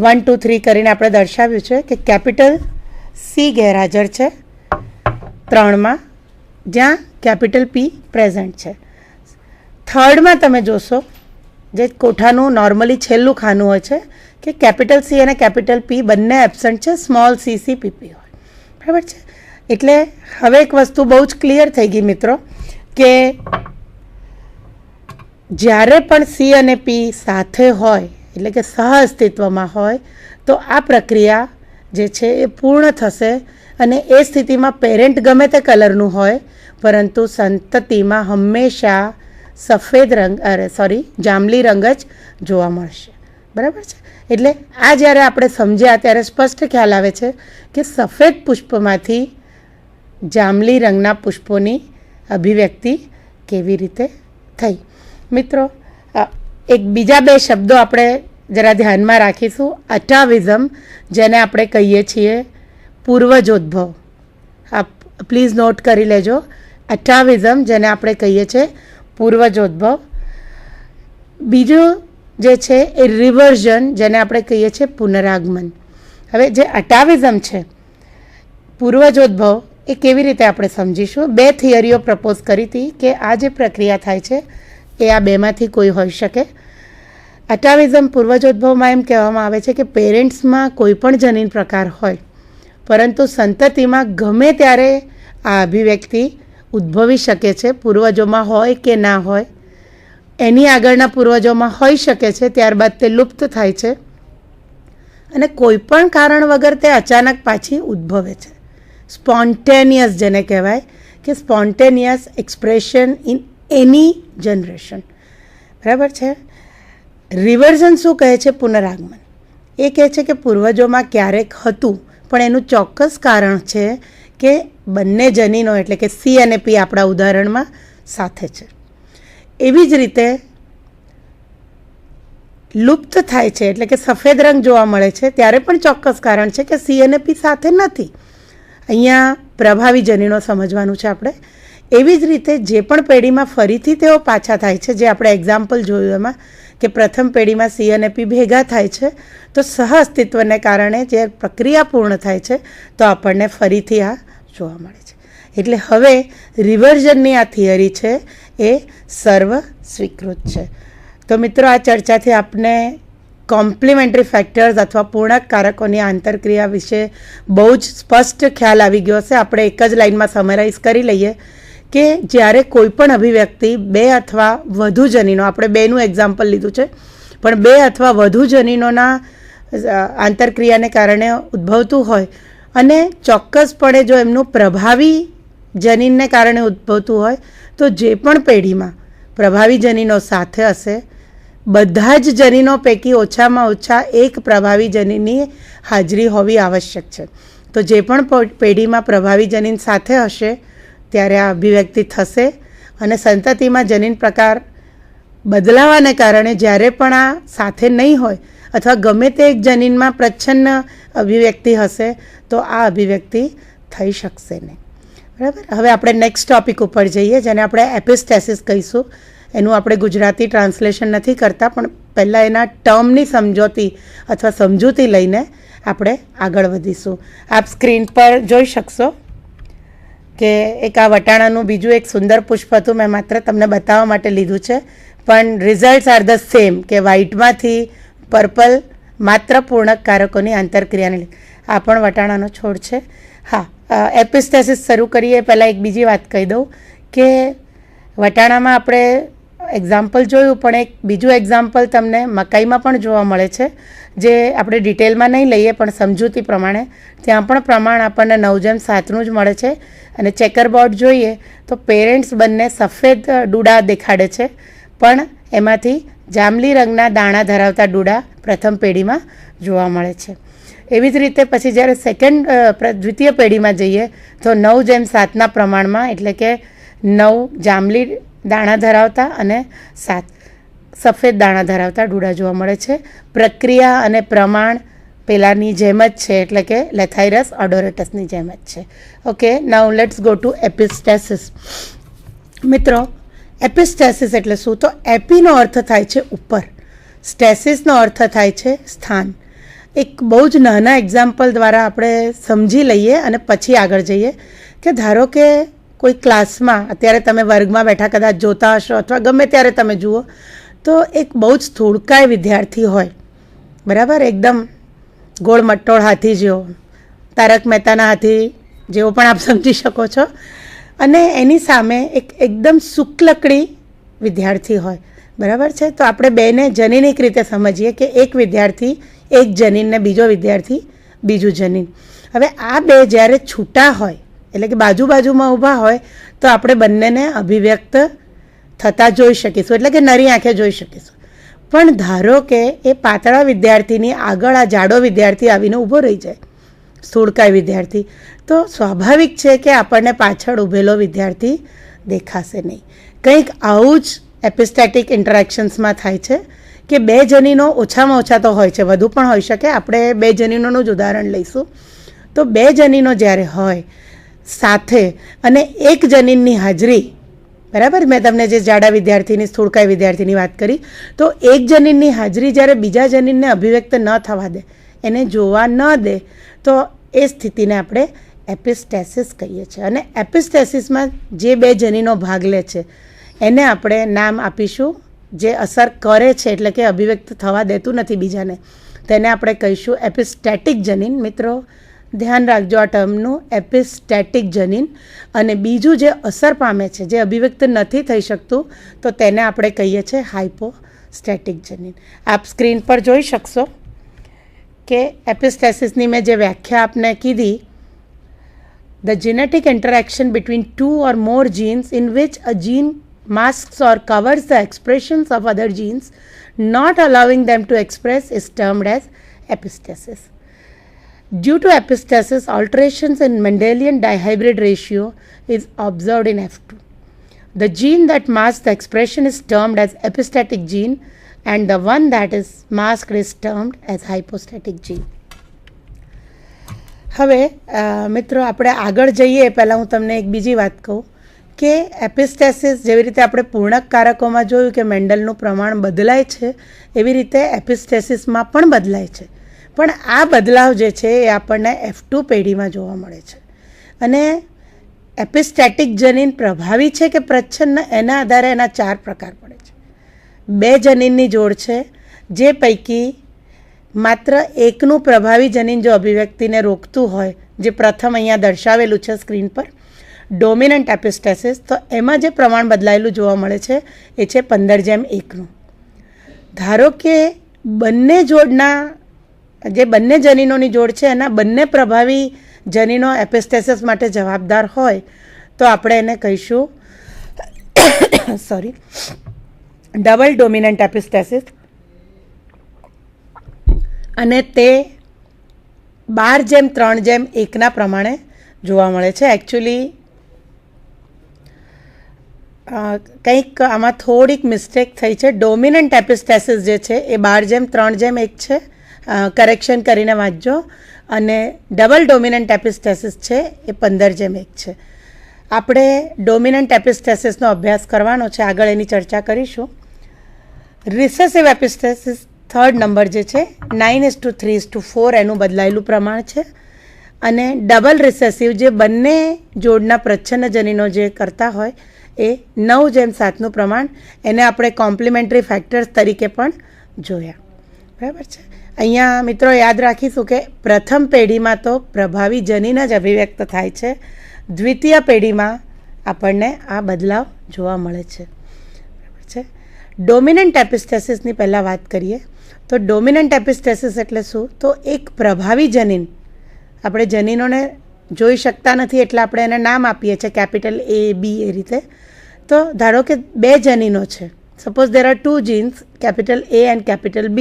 1, 2, 3 કરીને આપણે દર્શાવ્યું છે કે કેપિટલ સી ગેરહાજર છે 3માં, જ્યાં કેપિટલ પી પ્રેઝન્ટ છે. 3ર્ડમાં તમે જોશો જે કોઠાનું નોર્મલી છેલ્લું ખાનું હોય છે કે કેપિટલ સી અને કેપિટલ પી બંને એબસન્ટ છે, સ્મોલ CCPP હોય, બરાબર છે. એટલે હવે એક વસ્તુ બહુ જ ક્લિયર થઈ ગઈ મિત્રો કે જ્યારે પણ સી અને પી સાથે હોય એટલે કે સહ અસ્તિત્વમાં હોય તો આ પ્રક્રિયા જે છે એ પૂર્ણ થશે અને એ સ્થિતિમાં પેરેન્ટ ગમે તે કલરનું હોય પરંતુ સંતતિમાં હંમેશા સફેદ રંગ જાંબલી રંગ જ જોવા મળશે, બરાબર છે. એટલે આ જ્યારે આપણે સમજ્યા ત્યારે સ્પષ્ટ ખ્યાલ આવે છે કે સફેદ પુષ્પમાંથી જાંબલી રંગના પુષ્પોની અભિવ્યક્તિ કેવી રીતે થઈ. મિત્રો એક બીજા 2 શબ્દો આપણે જરા ધ્યાનમાં રાખીશું. અટાવિઝમ, જેને આપણે કહીએ છીએ પૂર્વજોદ્ભવ. આપ પ્લીઝ નોટ કરી લેજો. અટાવિઝમ જેને આપણે કહીએ છીએ પૂર્વજોદ્ભવ. બીજું જે છે એ રિવર્ઝન, જેને આપણે કહીએ છીએ પુનરાગમન. હવે જે અટાવિઝમ છે પૂર્વજોદ્ભવ એ કેવી રીતે આપણે સમજીશું. 2 થિયરીઓ પ્રપોઝ કરી હતી કે આ જે પ્રક્રિયા થાય છે એ આ બેમાંથી કોઈ હોઈ શકે. અટાવિઝમ પૂર્વજોદ્ભવમાં એમ કહેવામાં આવે છે કે પેરેન્ટ્સમાં કોઈ પણ જનીન પ્રકાર હોય પરંતુ સંતતિમાં ગમે ત્યારે આ અભિવ્યક્તિ ઉદ્ભવી શકે છે. પૂર્વજોમાં હોય કે ના હોય, એની આગળના પૂર્વજોમાં હોઈ શકે છે, ત્યારબાદ તે લુપ્ત થાય છે અને કોઈ પણ કારણ વગર તે અચાનક પાછી ઉદ્ભવે છે. સ્પોન્ટેનિયસ જેને કહેવાય કે spontaneous expression in any generation, બરાબર છે. રિવર્ઝન શું કહે છે? પુનરાગમન. એ કહે છે કે પૂર્વજોમાં ક્યારેક હતું પણ એનું ચોક્કસ કારણ છે કે બંને જનીનો એટલે કે સી અને પી આપણા ઉદાહરણમાં સાથે છે. એવી જ રીતે લુપ્ત થાય છે એટલે કે સફેદ રંગ જોવા મળે છે ત્યારે પણ ચોક્કસ કારણ છે કે સી અને પી સાથે નથી. અહીંયા પ્રભાવી જનીનો સમજવાનું છે આપણે. એવી જ રીતે જે પણ પેઢીમાં ફરીથી તેઓ પાછા થાય છે, જે આપણે એક્ઝામ્પલ જોયું એમાં કે પ્રથમ પેઢીમાં સી અને પી ભેગા થાય છે તો સહ અસ્તિત્વને કારણે જે પ્રક્રિયા પૂર્ણ થાય છે તો આપણને ફરીથી આ જોવા મળે છે. એટલે હવે રિવર્ઝનની આ થિયરી છે એ સર્વ સ્વીકૃત છે. તો મિત્રો આ ચર્ચાથી આપને કોમ્પ્લિમેન્ટરી ફેક્ટર્સ અથવા પૂર્ણક કારકોની આંતરક્રિયા વિશે બહુ જ સ્પષ્ટ ખ્યાલ આવી ગયો હશે. આપણે એક જ લાઇનમાં સમરાઇઝ કરી લઈએ કે જ્યારે કોઈ પણ અભિવ્યક્તિ બે અથવા વધુ જનીનો, આપણે બેનું એક્ઝામ્પલ લીધું છે, પણ બે અથવા વધુ જનીનોના આંતરક્રિયાને કારણે ઉદ્ભવતું હોય અને ચોક્કસપણે જો એમનું પ્રભાવી જનીનને કારણે ઉદ્ભવતું હોય તો જે પણ પેઢીમાં પ્રભાવી જનીનો સાથે હશે, બધા જ જનીનો પૈકી ઓછામાં ઓછા એક પ્રભાવી જનીનની હાજરી હોવી આવશ્યક છે. તો જે પણ પેઢીમાં પ્રભાવી જનીન સાથે હશે ત્યારે આ અભિવ્યક્તિ થશે અને સંતતિમાં જનીન પ્રકાર બદલાવાને કારણે જ્યારે પણ આ સાથે નહીં હોય અથવા ગમે તે એક જનીનમાં પ્રચ્છન્ન અભિવ્યક્તિ હશે તો આ અભિવ્યક્તિ થઈ શકશે નહીં. બરાબર. હવે આપણે નેક્સ્ટ ટોપિક ઉપર જઈએ, જેને આપણે એપિસ્ટેસિસ કહીશું. એનું આપણે ગુજરાતી ટ્રાન્સલેશન નથી કરતા, પણ પહેલાં એના ટર્મની સમજૂતી લઈને આપણે આગળ વધીશું. આપ સ્ક્રીન પર જોઈ શકશો કે એક આ વટાણાનું બીજું એક સુંદર પુષ્પ હતું. મેં માત્ર તમને બતાવવા માટે લીધું છે, પણ રિઝલ્ટ્સ આર ધ સેમ, કે વ્હાઇટમાંથી પર્પલ માત્ર પૂર્ણક કારકોની આંતરક્રિયાને લીધે. આ પણ વટાણાનો છોડ છે. હા, એપિસ્ટેસિસ શરૂ કરીએ પહેલાં એક બીજી વાત કહી દઉં કે વટાણામાં આપણે એક્ઝામ્પલ જોયું, પણ એક બીજું એક્ઝામ્પલ તમને મકાઈમાં પણ જોવા મળે છે, જે આપણે ડિટેલમાં નહીં લઈએ પણ સમજૂતી પ્રમાણે ત્યાં પણ પ્રમાણ આપણને 9:7 જ મળે છે. અને ચેકરબોર્ડ જોઈએ તો પેરેન્ટ્સ બંને સફેદ ડૂડા દેખાડે છે, પણ એમાંથી જાંબલી રંગના દાણા ધરાવતા ડૂડા પ્રથમ પેઢીમાં જોવા મળે છે. એવી જ રીતે પછી જ્યારે દ્વિતીય પેઢીમાં જઈએ તો 9:7ના પ્રમાણમાં, એટલે કે 9 જાંબલી દાણા ધરાવતા અને 7 સફેદ દાણા ધરાવતા ડૂડા જોવા મળે છે. પ્રક્રિયા અને પ્રમાણ પેલાની જેમ જ છે, એટલે કે લેથાઇરસ ઓડોરેટસની જેમ જ છે. Okay, now let's go to epistasis. મિત્રો, એપિસ્ટેસિસ એટલે શું? તો એપીનો અર્થ થાય છે ઉપર, સ્ટેસિસનો અર્થ થાય છે સ્થાન. એક બહુ જ નાના એક્ઝામ્પલ દ્વારા આપણે સમજી લઈએ અને પછી આગળ જઈએ કે ધારો કે કોઈ ક્લાસમાં, અત્યારે તમે વર્ગમાં બેઠા કદાચ જોતા હશો અથવા ગમે ત્યારે તમે જુઓ, તો એક બહુ જ સ્થૂળકાય વિદ્યાર્થી હોય, બરાબર, એકદમ ગોળ મટ્ટોળ હાથી જેવો, તારક મહેતાના હાથી જેવો પણ આપ સમજી શકો છો, અને એની સામે એક એકદમ શુક્લકડી વિદ્યાર્થી હોય, બરાબર છે. તો આપણે બેને જનીનિક રીતે સમજીએ કે એક વિદ્યાર્થી એક જનીન ને બીજો વિદ્યાર્થી બીજું જનીન. હવે આ બે જ્યારે છૂટા હોય, એટલે કે બાજુમાં ઊભા હોય, તો આપણે બંનેને અભિવ્યક્ત થતા જોઈ શકીશું, એટલે કે નરી આંખે જોઈ શકીશું. પણ ધારો કે એ પાતળા વિદ્યાર્થીની આગળ આ જાડો વિદ્યાર્થી આવીને ઊભો રહી જાય, સ્થૂળકાય વિદ્યાર્થી, તો સ્વાભાવિક છે કે આપણને પાછળ ઊભેલો વિદ્યાર્થી દેખાશે નહીં. કંઈક આવું જ એપિસ્ટેટિક ઇન્ટરેક્શન્સમાં થાય છે કે બે જનીનો ઓછામાં ઓછા તો હોય છે, વધુ પણ હોઈ શકે. આપણે બે જનીનોનું જ ઉદાહરણ લઈશું. તો બે જનીનો જ્યારે હોય સાથે અને એક જનીનની હાજરી, બરાબર, મેં તમને જે જાડા વિદ્યાર્થીની સ્થૂળકાય વિદ્યાર્થીની વાત કરી, તો એક જનીનની હાજરી જ્યારે બીજા જનીનને અભિવ્યક્ત ન થવા દે, એને જોવા ન દે, તો એ સ્થિતિને આપણે એપિસ્ટેસિસ કહીએ છીએ. અને એપિસ્ટેસિસમાં જે બે જનીનો ભાગ લે છે એને આપણે નામ આપીશું, જે અસર કરે છે, એટલે કે અભિવ્યક્ત થવા દેતું નથી બીજાને, તેને આપણે કહીશું એપિસ્ટેટિક જનીન. મિત્રો, ધ્યાન રાખજો આ ટર્મનું, એપિસ્ટેટિક જનીન. અને બીજું જે અસર પામે છે, જે અભિવ્યક્ત નથી થઈ શકતું, તો તેને આપણે કહીએ છીએ હાઇપોસ્ટેટિક જનીન. આપ સ્ક્રીન પર જોઈ શકશો કે એપિસ્ટેસિસની મેં જે વ્યાખ્યા આપને કીધી, the genetic interaction between 2 or more genes in which a gene masks or covers the expressions of other genes, not allowing them to express, is termed as epistasis. Due to epistasis, alterations in Mendelian dihybrid ratio is observed in F2. The gene that masks the expression is termed as epistatic gene, and the one that is masked is termed as hypostatic gene. હવે મિત્રો, આપણે આગળ જઈએ પહેલાં હું તમને એક બીજી વાત કહું કે એપિસ્ટેસિસ જેવી રીતે આપણે પૂર્ણક કારકોમાં જોયું કે મેન્ડલનું પ્રમાણ બદલાય છે, એવી રીતે એપિસ્ટેસિસમાં પણ બદલાય છે. પણ આ બદલાવ જે છે એ આપણને F2 પેઢીમાં જોવા મળે છે. અને એપિસ્ટેટિક જનીન પ્રભાવી છે કે પ્રચ્છન્ન, એના આધારે એના 4 પ્રકાર પડે છે. બે જનીનની જોડ છે, જે પૈકી માત્ર એકનું પ્રભાવી જનીન જો અભિવ્યક્તિને રોકતું હોય, જે પ્રથમ અહીંયા દર્શાવેલું છે સ્ક્રીન પર, ડોમિનન્ટ એપિસ્ટેસિસ, તો એમાં જે પ્રમાણ બદલાયેલું જોવા મળે છે એ છે 15:1નું. ધારો કે બંને જોડના જે બંને જનીનોની જોડ છે એના બંને પ્રભાવી જનીનો એપિસ્ટેસિસ માટે જવાબદાર હોય તો આપણે એને કહીશું ડબલ ડોમિનન્ટ એપિસ્ટેસિસ, અને તે 12:3:1ના પ્રમાણે જોવા મળે છે. એકચ્યુઅલી કંઈક આમાં થોડીક મિસ્ટેક થઈ છે. ડોમિનન્ટ એપિસ્ટેસિસ જે છે એ 12:3:1 છે, કરેક્શન કરીને વાંચજો, અને ડબલ ડોમિનન્ટ એપિસ્ટેસિસ છે એ 15:1 છે. આપણે ડોમિનન્ટ એપિસ્ટેસિસનો અભ્યાસ કરવાનો છે, આગળ એની ચર્ચા કરીશું. રિસેસિવ એપિસ્ટેસિસ થર્ડ નંબર જે છે 9:3:4 એનું બદલાયેલું પ્રમાણ છે, અને ડબલ રિસેસિવ જે બંને જોડના પ્રચ્છન્ન જનીનો જે કરતા હોય એ 9:7નું પ્રમાણ, એને આપણે કોમ્પ્લિમેન્ટરી ફેક્ટર્સ તરીકે પણ જોયા. બરાબર છે. અહીંયા મિત્રો યાદ રાખીશું કે પ્રથમ પેઢીમાં તો પ્રભાવી જનીન જ અભિવ્યક્ત થાય છે, દ્વિતીય પેઢીમાં આપણને આ બદલાવ જોવા મળે છે. બરાબર છે. ડોમિનન્ટ એપિસ્ટેસિસની પહેલાં વાત કરીએ તો ડોમિનન્ટ એપિસ્ટેસિસ એટલે શું? તો એક પ્રભાવી જનીન, આપણે જનીનોને જોઈ શકતા નથી એટલે આપણે એને નામ આપીએ છીએ કેપિટલ A, B એ રીતે. તો ધારો કે બે જનીનો છે, suppose there are 2 jeans, capital A and capital B.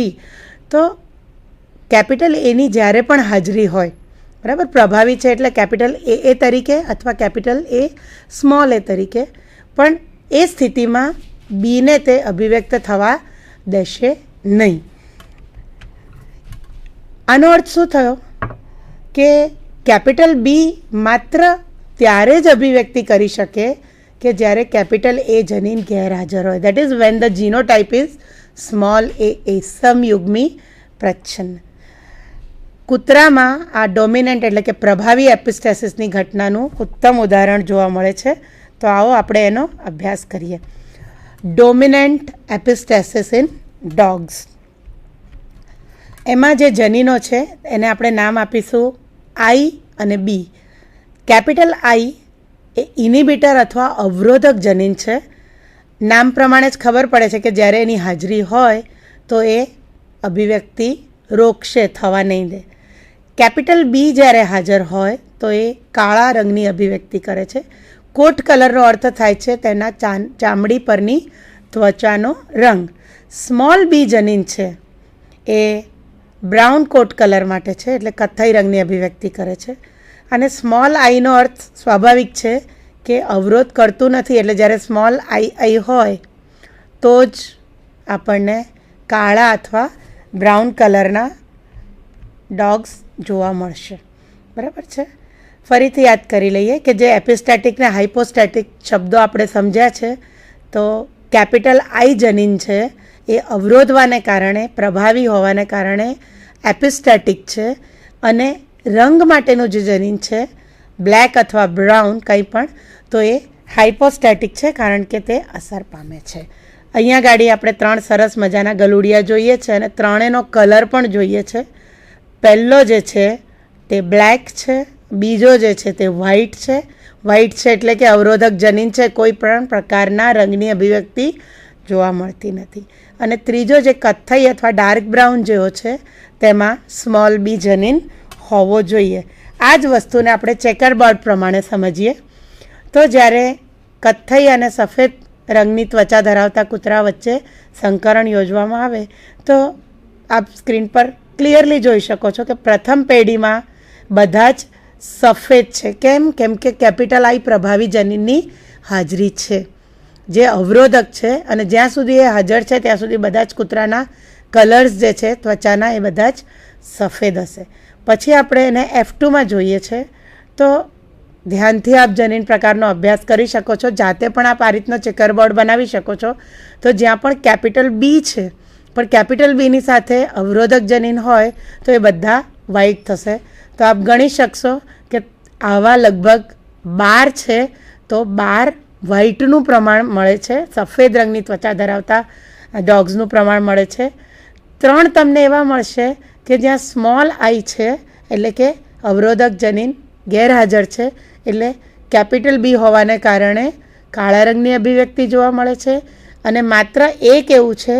તો કેપિટલ એની જ્યારે પણ હાજરી હોય, બરાબર, પ્રભાવી છે એટલે કેપિટલ A તરીકે અથવા કેપિટલ A સ્મોલ a તરીકે, પણ એ સ્થિતિમાં બીને તે અભિવ્યક્ત થવા દેશે નહીં. આનો અર્થ શું થયો કે કેપિટલ બી માત્ર ત્યારે જ અભિવ્યક્તિ કરી શકે કે જ્યારે કેપિટલ A જનીન ગેરહાજર હોય. That is when the genotype is small a, સમયુગ્મી પ્રચ્છન્ન. કૂતરામાં આ ડોમિનન્ટ એટલે કે પ્રભાવી એપિસ્ટેસિસની ઘટનાનું ઉત્તમ ઉદાહરણ જોવા મળે છે. તો આવો આપણે એનો અભ્યાસ કરીએ. Dominant epistasis in dogs. એમાં જે જનીનો છે એને આપણે નામ આપીશું I અને B. કેપિટલ I એ ઇનિબિટર અથવા અવરોધક જનીન છે. નામ પ્રમાણે જ ખબર પડે છે કે જ્યારે એની હાજરી હોય તો એ અભિવ્યક્તિ રોકશે, થવા નહીં દે. કેપિટલ B જ્યારે હાજર હોય તો એ કાળા રંગની અભિવ્યક્તિ કરે છે. કોટ કલરનો અર્થ થાય છે તેના ચામડી પરની ત્વચાનો રંગ. સ્મોલ b જનીન છે એ બ્રાઉન કોટ કલર માટે છે, એટલે કથ્થઈ રંગની અભિવ્યક્તિ કરે છે. અને સ્મોલ આઈનો અર્થ સ્વાભાવિક છે કે અવરોધ કરતું નથી, એટલે જ્યારે સ્મોલ આઈ હોય તો જ આપણને કાળા અથવા બ્રાઉન કલરના ડોગ્સ જોવા મળશે. બરાબર છે. ફરીથી યાદ કરી લઈએ કે જે એપિસ્ટેટિક ને હાઇપોસ્ટેટિક શબ્દો આપણે સમજ્યા છે, તો કેપિટલ I જનીન છે એ અવરોધવાને કારણે, પ્રભાવી હોવાને કારણે એપિસ્ટેટિક છે, અને રંગ માટેનું જે જનીન છે બ્લેક અથવા બ્રાઉન કંઈ પણ, તો એ હાઇપોસ્ટેટિક છે કારણ કે તે અસર પામે છે. અહીંયા ગાડી આપણે 3 સરસ મજાના ગલુડિયા જોઈએ છે અને ત્રણેયનો કલર પણ જોઈએ છે. પહેલો જે છે તે બ્લેક છે, બીજો જે છે તે વ્હાઇટ છે. વ્હાઇટ છે એટલે કે અવરોધક જનીન છે, કોઈ પણ પ્રકારના રંગની અભિવ્યક્તિ જોવા મળતી નથી. અને ત્રીજો જે કથ્થઈ અથવા ડાર્ક બ્રાઉન જેવો છે તેમાં સ્મોલ b જનીન હોવો જોઈએ. આ જ વસ્તુને આપણે ચેકરબોર્ડ પ્રમાણે સમજીએ તો જ્યારે કથ્થઈ અને સફેદ રંગની ત્વચા ધરાવતા કૂતરા વચ્ચે સંકરણ યોજવામાં આવે તો આપ સ્ક્રીન પર ક્લિયરલી જોઈ શકો છો કે પ્રથમ પેઢીમાં બધા જ સફેદ છે. કેમ કે કેપિટલ I પ્રભાવી જનીનની હાજરી છે જે અવરોધક છે, અને જ્યાં સુધી એ હાજર છે ત્યાં સુધી બધા જ કૂતરાના કલર્સ જે છે ત્વચાના એ બધા જ સફેદ હશે. પછી આપણે એને F2માં જોઈએ છે તો ધ્યાનથી આપ જનીન પ્રકારનો અભ્યાસ કરી શકો છો. જાતે પણ આપ આ રીતનો ચેકરબોર્ડ બનાવી શકો છો. તો જ્યાં પણ કેપિટલ B છે પણ કેપિટલ Bની સાથે અવરોધક જનીન હોય તો એ બધા વ્હાઇટ થશે. તો આપ ગણી શકશો કે આવા લગભગ 12 છે, તો 12 વ્હાઇટનું પ્રમાણ મળે છે, સફેદ રંગની ત્વચા ધરાવતા ડોગ્સનું પ્રમાણ મળે છે. 3 તમને એવા મળશે કે જ્યાં સ્મોલ આઈ છે એટલે કે અવરોધક જનીન ગેરહાજર છે, એટલે કેપિટલ બી હોવાને કારણે કાળા રંગની અભિવ્યક્તિ જોવા મળે છે. અને માત્ર એક એવું છે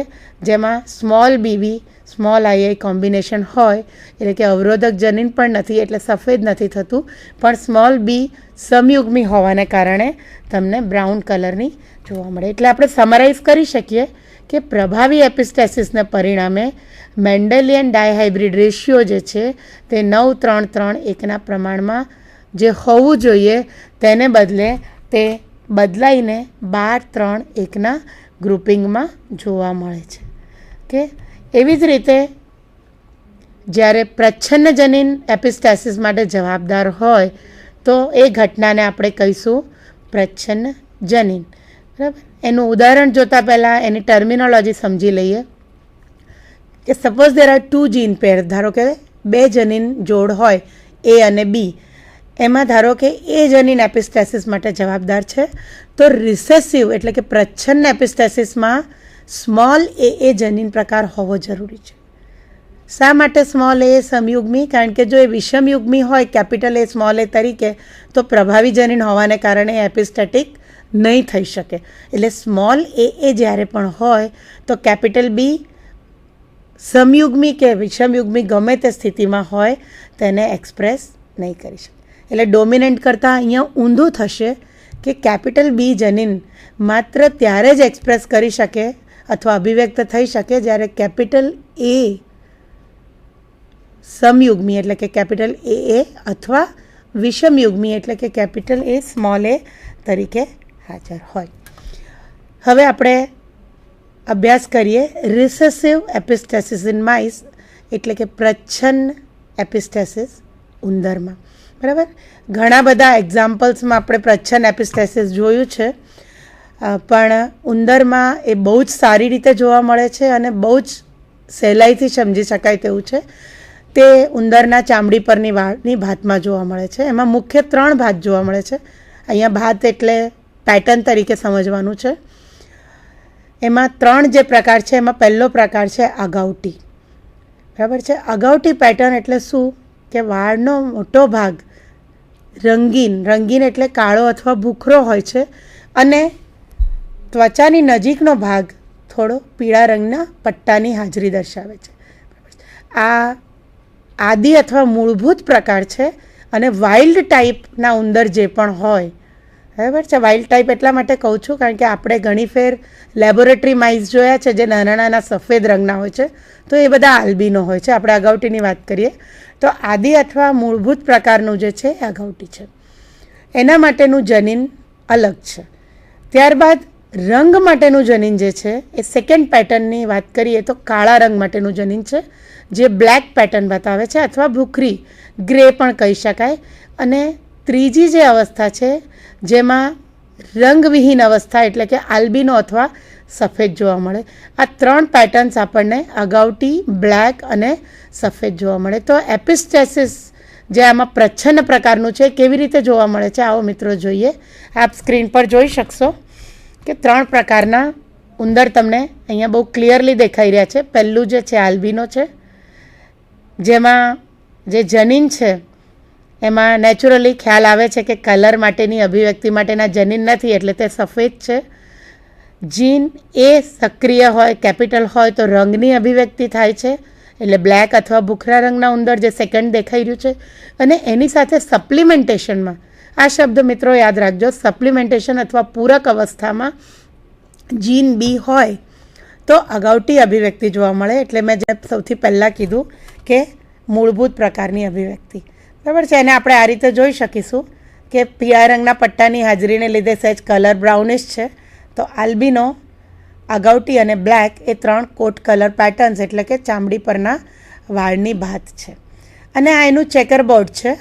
જેમાં સ્મોલ બીબી સ્મોલ આઈ કોમ્બિનેશન હોય, એટલે કે અવરોધક જનીન પણ નથી એટલે સફેદ નથી થતું, પણ સ્મોલ બી સમયુગ્મી હોવાને કારણે તમને બ્રાઉન કલરની જોવા મળે. એટલે આપણે સમરાઇઝ કરી શકીએ કે પ્રભાવી એપિસ્ટેસિસને પરિણામે મેન્ડેલિયન ડાયહાઇબ્રિડ રેશિયો જે છે તે 9:3:3:1ના પ્રમાણમાં જે હોવું જોઈએ તેને બદલે તે બદલાઈને 12:3:1ના ગ્રુપિંગમાં જોવા મળે છે. કે એવી જ રીતે જ્યારે પ્રચ્છન્ન જનીન એપિસ્ટેસિસ માટે જવાબદાર હોય તો એ ઘટનાને આપણે કહીશું પ્રચ્છન્ન જનીન. બરાબર. એનું ઉદાહરણ જોતાં પહેલાં એની ટર્મિનોલોજી સમજી લઈએ કે સપોઝ દેર આર 2 જીન પેર, ધારો કે 2 જનીન જોડ હોય એ અને બી, એમાં ધારો કે એ જનીન એપિસ્ટેસિસ માટે જવાબદાર છે, તો રિસેસિવ એટલે કે પ્રચ્છન્ન એપિસ્ટેસિસમાં સ્મોલ એ જનીન પ્રકાર હોવો જરૂરી છે. શા માટે સ્મોલ એ સમયુગ્મી? કારણ કે જો એ વિષમયુગ્મી હોય કેપિટલ એ સ્મોલ એ તરીકે, તો પ્રભાવી જનીન હોવાને કારણે એપિસ્ટેટિક નહીં થઈ શકે. એટલે સ્મોલ એ જ્યારે પણ હોય તો કેપિટલ બી સમયુગ્મી કે વિષમયુગ્મી ગમે તે સ્થિતિમાં હોય તેને એક્સપ્રેસ નહીં કરી શકે. એટલે ડોમિનન્ટ કરતાં અહીંયા ઊંધું થશે કે કેપિટલ બી જનીન માત્ર ત્યારે જ એક્સપ્રેસ કરી શકે અથવા અભિવ્યક્ત થઈ શકે જ્યારે કેપિટલ એ સમયુગ્મી એટલે કે કેપિટલ એ અથવા વિષમયુગ્મી એટલે કે કેપિટલ એ સ્મોલ એ તરીકે હાજર હોય. હવે આપણે અભ્યાસ કરીએ રિસેસિવ એપિસ્ટેસિસ ઇન માઇસ એટલે કે પ્રચ્છન્ન એપિસ્ટેસિસ ઉંદરમાં. બરાબર. ઘણા બધા એક્ઝામ્પલ્સમાં આપણે પ્રચ્છન્ન એપિસ્ટેસિસ જોયું છે, પણ ઉંદરમાં એ બહુ જ સારી રીતે જોવા મળે છે અને બહુ જ સહેલાઈથી સમજી શકાય તેવું છે. તે ઉંદરના ચામડી પરની વાળની ભાતમાં જોવા મળે છે. એમાં મુખ્ય 3 ભાત જોવા મળે છે. અહીંયા ભાત એટલે પેટર્ન તરીકે સમજવાનું છે. એમાં 3 જે પ્રકાર છે એમાં પહેલો પ્રકાર છે અગાઉટી. બરાબર છે. અગાઉટી પેટર્ન એટલે શું કે વાળનો મોટો ભાગ રંગીન એટલે કાળો અથવા ભૂખરો હોય છે અને ત્વચાની નજીકનો ભાગ થોડો પીળા રંગના પટ્ટાની હાજરી દર્શાવે છે. આ આદિ અથવા મૂળભૂત પ્રકાર છે અને વાઇલ્ડ ટાઈપના ઉંદર જે પણ હોય, બરાબર છે. વાઇલ્ડ ટાઈપ એટલા માટે કહું છું કારણ કે આપણે ઘણી ફેર લેબોરેટરી માઇસ જોયા છે જે નાના નાના સફેદ રંગના હોય છે, તો એ બધા આલ્બિનો હોય છે. આપણે અગાઉટીની વાત કરીએ તો આદિ અથવા મૂળભૂત પ્રકારનું જે છે એ અગાઉટી છે. એના માટેનું જનીન અલગ છે. ત્યારબાદ રંગ માટેનું જનીન જે છે એ સેકન્ડ પેટર્નની વાત કરીએ તો કાળા રંગ માટેનું જનીન છે જે બ્લેક પેટર્ન બતાવે છે અથવા ભૂખરી ગ્રે પણ કહી શકાય. અને ત્રીજી જે અવસ્થા છે જેમાં રંગવિહીન અવસ્થા એટલે કે આલ્બિનો અથવા સફેદ જોવા મળે. આ 3 પેટર્ન્સ આપણને અગાઉટી, બ્લેક અને સફેદ જોવા મળે. તો એપિસ્ટેસિસ જે આમાં પ્રચ્છન્ન પ્રકારનું છે કેવી રીતે જોવા મળે છે આવો મિત્રો જોઈએ. આપ સ્ક્રીન પર જોઈ શકશો કે 3 પ્રકારના ઉંદર તમને અહીંયા બહુ ક્લિયરલી દેખાઈ રહ્યા છે. પહેલું જે છે આલ્બિનો છે, જેમાં જે જનીન છે એમાં નેચરલી ખ્યાલ આવે છે કે કલર માટેની અભિવ્યક્તિ માટેના જનીન નથી એટલે તે સફેદ છે. જીન એ સક્રિય હોય કેપિટલ હોય તો રંગની અભિવ્યક્તિ થાય છે એટલે બ્લેક અથવા ભૂખરા રંગના ઉંદર જે સેકન્ડ દેખાઈ રહ્યું છે. અને એની સાથે સપ્લિમેન્ટેશનમાં, આ શબ્દ મિત્રો યાદ રાખજો, સપ્લિમેન્ટેશન અથવા પૂરક અવસ્થામાં જીન બી હોય તો અગાઉટી અભિવ્યક્તિ જોવા મળે. એટલે મેં જે સૌથી પહેલાં કીધું કે મૂળભૂત પ્રકારની અભિવ્યક્તિ, બરાબર છે. એને આપણે આ રીતે જોઈ શકીશું કે પીળા રંગના પટ્ટાની હાજરીને લીધે સહેજ કલર બ્રાઉનિશ છે. તો આલ્બિનો, અગાઉટી અને બ્લેક એ 3 કોટ કલર પેટર્ન્સ એટલે કે ચામડી પરના વાળની ભાત છે. અને આ એનું ચેકર બોર્ડ છે.